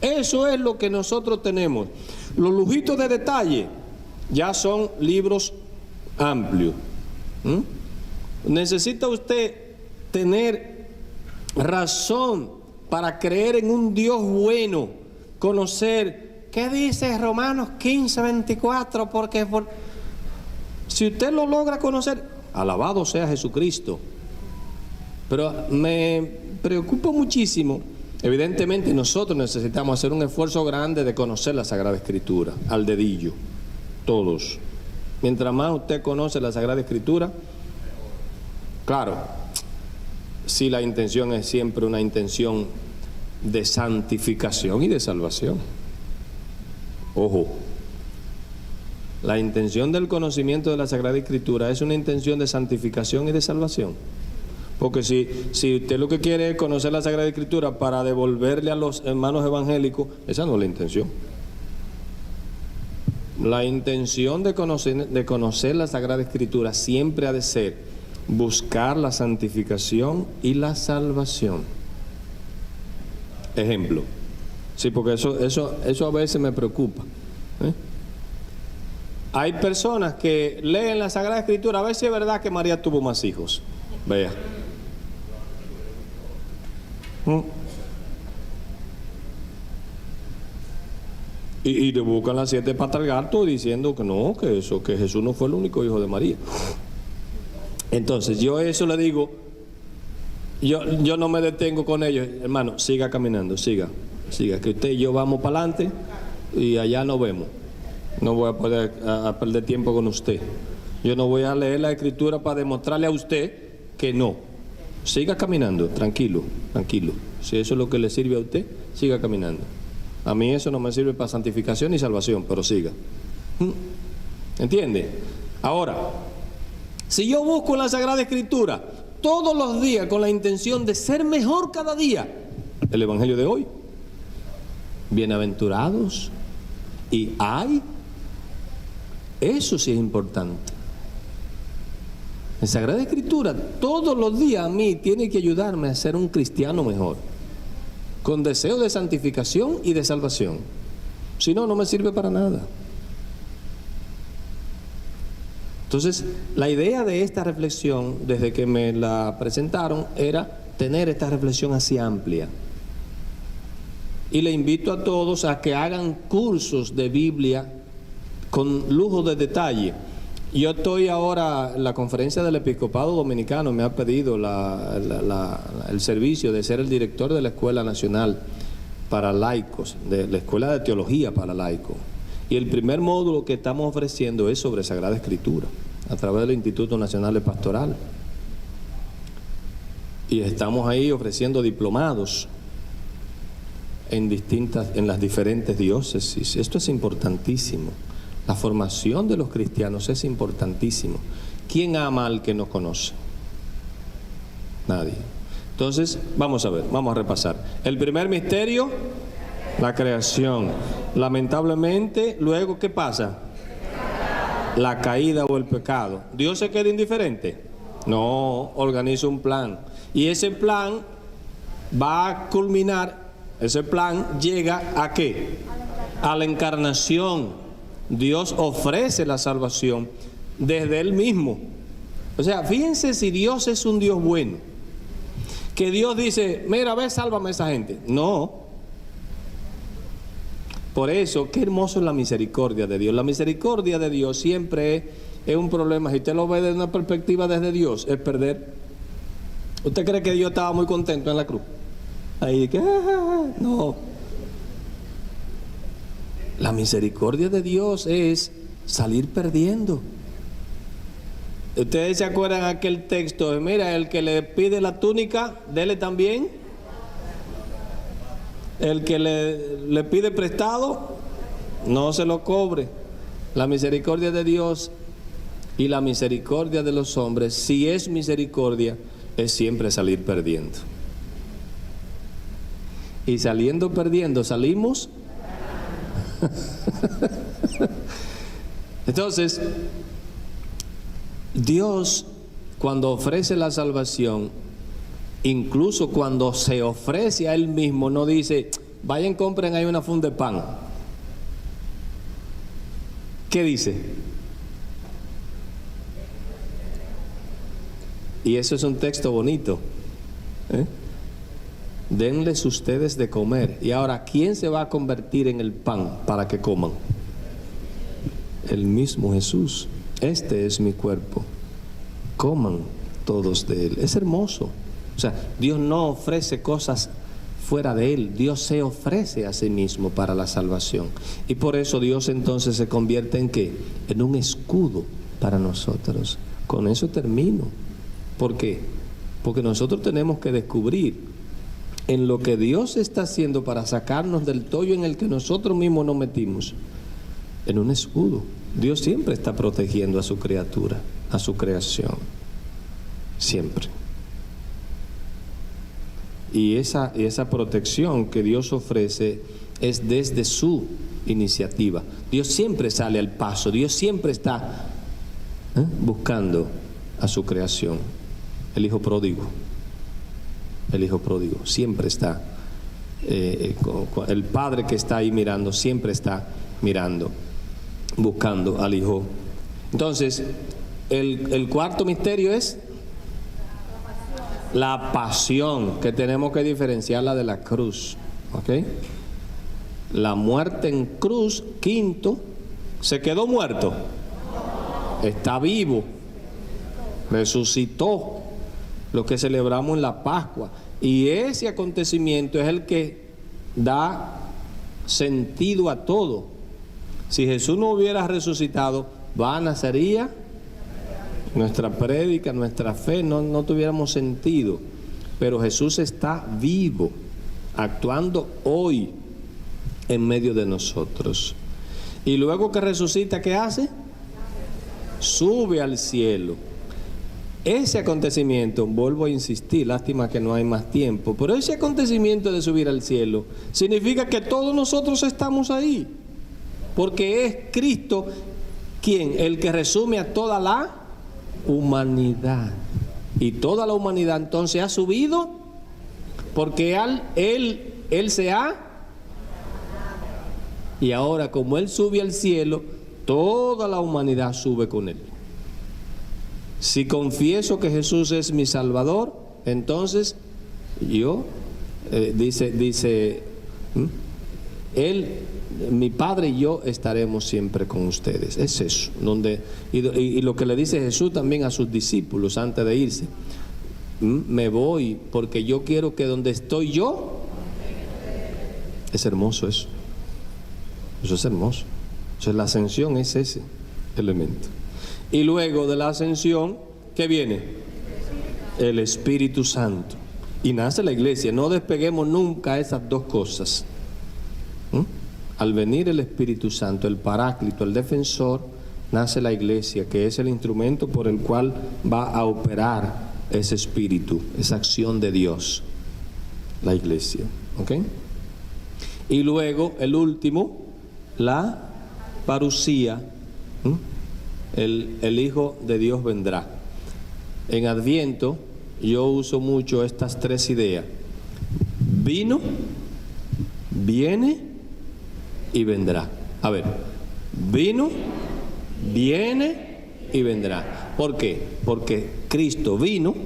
Eso es lo que nosotros tenemos. Los lujitos de detalle ya son libros amplios. Necesita usted tener razón para creer en un Dios bueno, conocer qué dice Romanos 15:24, porque si usted lo logra conocer, alabado sea Jesucristo. Pero me preocupa muchísimo. Evidentemente nosotros necesitamos hacer un esfuerzo grande de conocer la Sagrada Escritura, al dedillo, todos. Mientras más usted conoce la Sagrada Escritura, claro, si la intención es siempre una intención de santificación y de salvación. Ojo, la intención del conocimiento de la Sagrada Escritura es una intención de santificación y de salvación. Porque si usted lo que quiere es conocer la Sagrada Escritura para devolverle a los hermanos evangélicos, esa no es la intención. La intención de conocer la Sagrada Escritura siempre ha de ser buscar la santificación y la salvación. Ejemplo. Sí, porque eso a veces me preocupa. Hay personas que leen la Sagrada Escritura, a ver si es verdad que María tuvo más hijos. Vea. Y le buscan las 7 patas al gato diciendo que no, que Jesús no fue el único hijo de María. Entonces yo eso le digo, yo no me detengo con ellos, hermano, siga caminando, siga, que usted y yo vamos para adelante y allá nos vemos. No voy a poder a perder tiempo con usted. Yo no voy a leer la Escritura para demostrarle a usted que no. Siga caminando, tranquilo. Si eso es lo que le sirve a usted, siga caminando. A mí eso no me sirve para santificación ni salvación, pero siga. ¿Entiende? Ahora, si yo busco en la Sagrada Escritura todos los días con la intención de ser mejor cada día, el Evangelio de hoy, bienaventurados y hay, eso sí es importante. La Sagrada Escritura todos los días a mí tiene que ayudarme a ser un cristiano mejor, con deseo de santificación y de salvación. Si no, no me sirve para nada. Entonces, la idea de esta reflexión, desde que me la presentaron, era tener esta reflexión así amplia. Y le invito a todos a que hagan cursos de Biblia con lujo de detalle. Yo estoy ahora, la conferencia del Episcopado Dominicano me ha pedido el servicio de ser el director de la Escuela Nacional para Laicos, de la Escuela de Teología para Laicos. Y el primer módulo que estamos ofreciendo es sobre Sagrada Escritura. a través del Instituto Nacional de Pastoral. Y estamos ahí ofreciendo diplomados en las diferentes diócesis. Esto es importantísimo. La formación de los cristianos es importantísimo. ¿Quién ama al que no conoce? Nadie. Entonces, vamos a ver, vamos a repasar. El primer misterio, la creación. Lamentablemente, luego, ¿qué pasa? La caída o el pecado. ¿Dios se queda indiferente? No, organiza un plan. Y ese plan va a culminar, ese plan llega ¿a qué? A la encarnación. Dios ofrece la salvación desde Él mismo. O sea, fíjense si Dios es un Dios bueno. Que Dios dice, mira, ve, sálvame a esa gente. No. Por eso, qué hermoso es la misericordia de Dios. La misericordia de Dios siempre es un problema. Si usted lo ve desde una perspectiva desde Dios, es perder. ¿Usted cree que Dios estaba muy contento en la cruz? Ahí que, no. La misericordia de Dios es salir perdiendo. Ustedes se acuerdan de aquel texto, mira, el que le pide la túnica, dele también. El que le pide prestado, no se lo cobre. La misericordia de Dios y la misericordia de los hombres, si es misericordia, es siempre salir perdiendo. Y saliendo perdiendo, salimos. Entonces, Dios, cuando ofrece la salvación, incluso cuando se ofrece a Él mismo, no dice, vayan, compren ahí una funda de pan. ¿Qué dice? Y eso es un texto bonito. Denles ustedes de comer. Y ahora, ¿quién se va a convertir en el pan para que coman? El mismo Jesús. Este es mi cuerpo. Coman todos de Él. Es hermoso. O sea, Dios no ofrece cosas fuera de Él. Dios se ofrece a sí mismo para la salvación. Y por eso Dios entonces se convierte en ¿qué? En un escudo para nosotros. Con eso termino. ¿Por qué? Porque nosotros tenemos que descubrir en lo que Dios está haciendo para sacarnos del tollo en el que nosotros mismos nos metimos, en un escudo. Dios siempre está protegiendo a su criatura, a su creación. Siempre. Y esa protección que Dios ofrece es desde su iniciativa. Dios siempre sale al paso. Dios siempre está buscando a su creación. El hijo pródigo. El hijo pródigo siempre está. El padre que está ahí mirando siempre está mirando, buscando al hijo. Entonces, el cuarto misterio es la pasión, que tenemos que diferenciarla de la cruz. ¿Ok? La muerte en cruz. Quinto, ¿se quedó muerto? Está vivo. Resucitó. Lo que celebramos en la Pascua. Y ese acontecimiento es el que da sentido a todo. Si Jesús no hubiera resucitado, vana sería nuestra prédica, nuestra fe, no tuviéramos sentido. Pero Jesús está vivo, actuando hoy en medio de nosotros. Y luego que resucita, ¿qué hace? Sube al cielo. Ese acontecimiento, vuelvo a insistir, lástima que no hay más tiempo, pero ese acontecimiento de subir al cielo significa que todos nosotros estamos ahí, porque es Cristo quien, el que resume a toda la humanidad, y toda la humanidad entonces ha subido, porque Él se ha, y ahora como Él sube al cielo, toda la humanidad sube con Él. Si confieso que Jesús es mi Salvador, entonces yo, dice Él, mi Padre y yo estaremos siempre con ustedes. Es eso, y lo que le dice Jesús también a sus discípulos antes de irse: me voy porque yo quiero que donde estoy yo. Es hermoso eso. Eso es hermoso. Entonces la ascensión es ese elemento. Y luego de la ascensión, ¿qué viene? El Espíritu Santo. Y nace la iglesia. No despeguemos nunca esas dos cosas. Al venir el Espíritu Santo, el Paráclito, el Defensor, nace la iglesia, que es el instrumento por el cual va a operar ese Espíritu, esa acción de Dios, la iglesia. ¿Ok? Y luego, el último, la parusía, el Hijo de Dios vendrá. En Adviento yo uso mucho estas tres ideas: vino, viene y vendrá. A ver, vino, viene y vendrá. ¿Por qué? Porque Cristo vino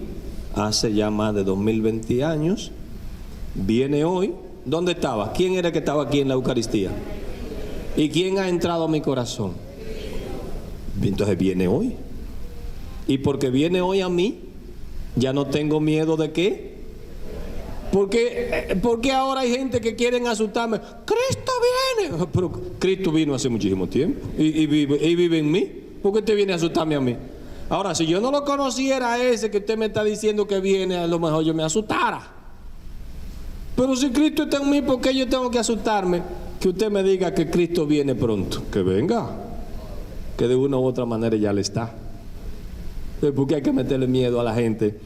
hace ya más de 2020 años, viene hoy. ¿Dónde estaba? ¿Quién era que estaba aquí en la Eucaristía? ¿Y quién ha entrado a mi corazón? Entonces viene hoy. Y porque viene hoy a mí, ya no tengo miedo de qué. Porque ahora hay gente que quieren asustarme. Cristo viene. Pero Cristo vino hace muchísimo tiempo y vive en mí. ¿Por qué usted viene a asustarme a mí? Ahora, si yo no lo conociera a ese que usted me está diciendo que viene, a lo mejor yo me asustara. Pero si Cristo está en mí, ¿por qué yo tengo que asustarme? Que usted me diga que Cristo viene pronto. Que venga. Que de una u otra manera ya le está. ¿Por qué hay que meterle miedo a la gente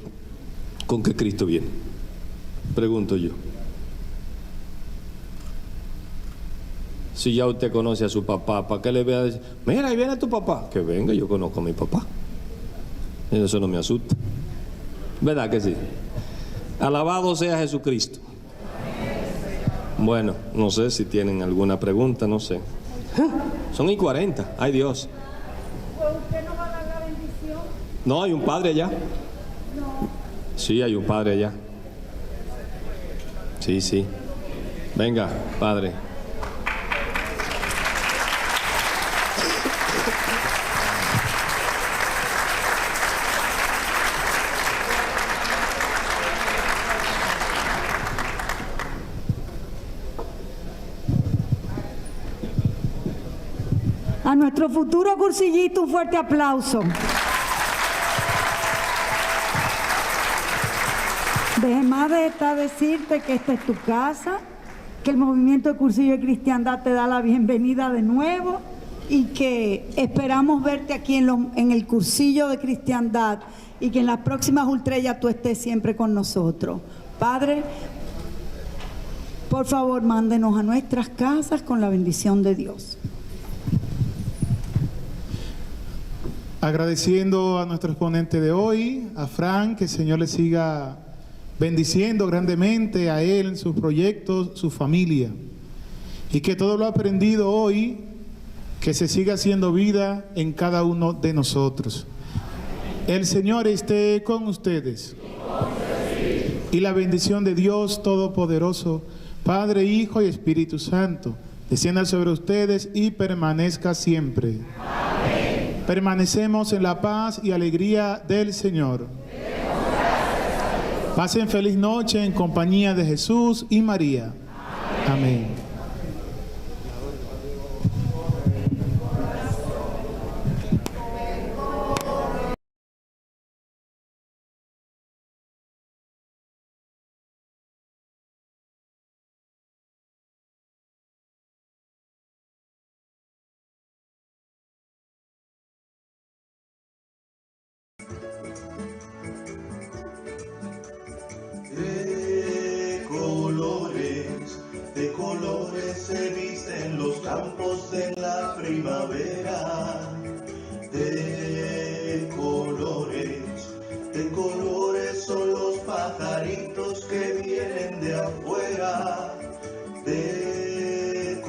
con que Cristo viene? Pregunto yo. Si ya usted conoce a su papá, ¿para qué le voy a decir? Mira, ahí viene tu papá. Que venga, yo conozco a mi papá. Eso no me asusta. ¿Verdad que sí? Alabado sea Jesucristo. Bueno, no sé si tienen alguna pregunta, no sé. Son y 40, ay Dios. ¿Usted no va a dar la bendición? No, hay un padre allá. No. Sí, hay un padre allá. Sí, sí. Venga, padre. A nuestro futuro cursillito un fuerte aplauso. Deje más de esta decirte que esta es tu casa, que el movimiento de Cursillo de Cristiandad te da la bienvenida de nuevo y que esperamos verte aquí en el Cursillo de Cristiandad y que en las próximas ultrellas tú estés siempre con nosotros. Padre, por favor, mándenos a nuestras casas con la bendición de Dios. Agradeciendo a nuestro exponente de hoy, a Frank, que el Señor le siga bendiciendo grandemente a él, sus proyectos, su familia. Y que todo lo aprendido hoy, que se siga haciendo vida en cada uno de nosotros. El Señor esté con ustedes. Y la bendición de Dios Todopoderoso, Padre, Hijo y Espíritu Santo, descienda sobre ustedes y permanezca siempre. Amén. Permanecemos en la paz y alegría del Señor. Pasen feliz noche en compañía de Jesús y María. Amén. De colores se visten los campos en la primavera. De colores son los pajaritos que vienen de afuera. De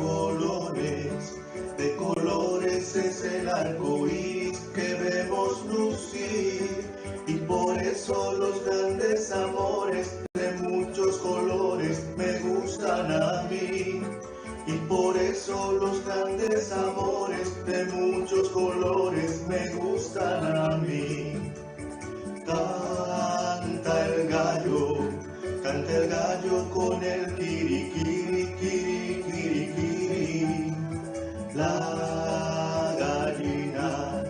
colores es el arco iris que vemos lucir. Y por eso los grandes amores de muchos colores me gustan a mí. Y por eso los grandes amores de muchos colores me gustan a mí. Canta el gallo con el kirikiri, kiri, kiri, kiri. La gallina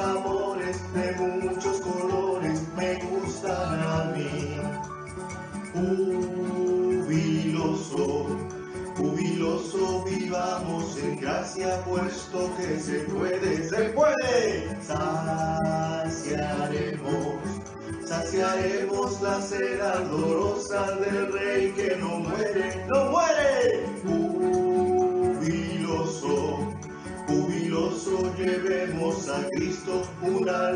amores de muchos colores me gustan a mí. Jubiloso, jubiloso vivamos en gracia, puesto que se puede, saciaremos la sed ardorosa del Rey que no muere, jubiloso, jubiloso llevemos a Cristo un alma.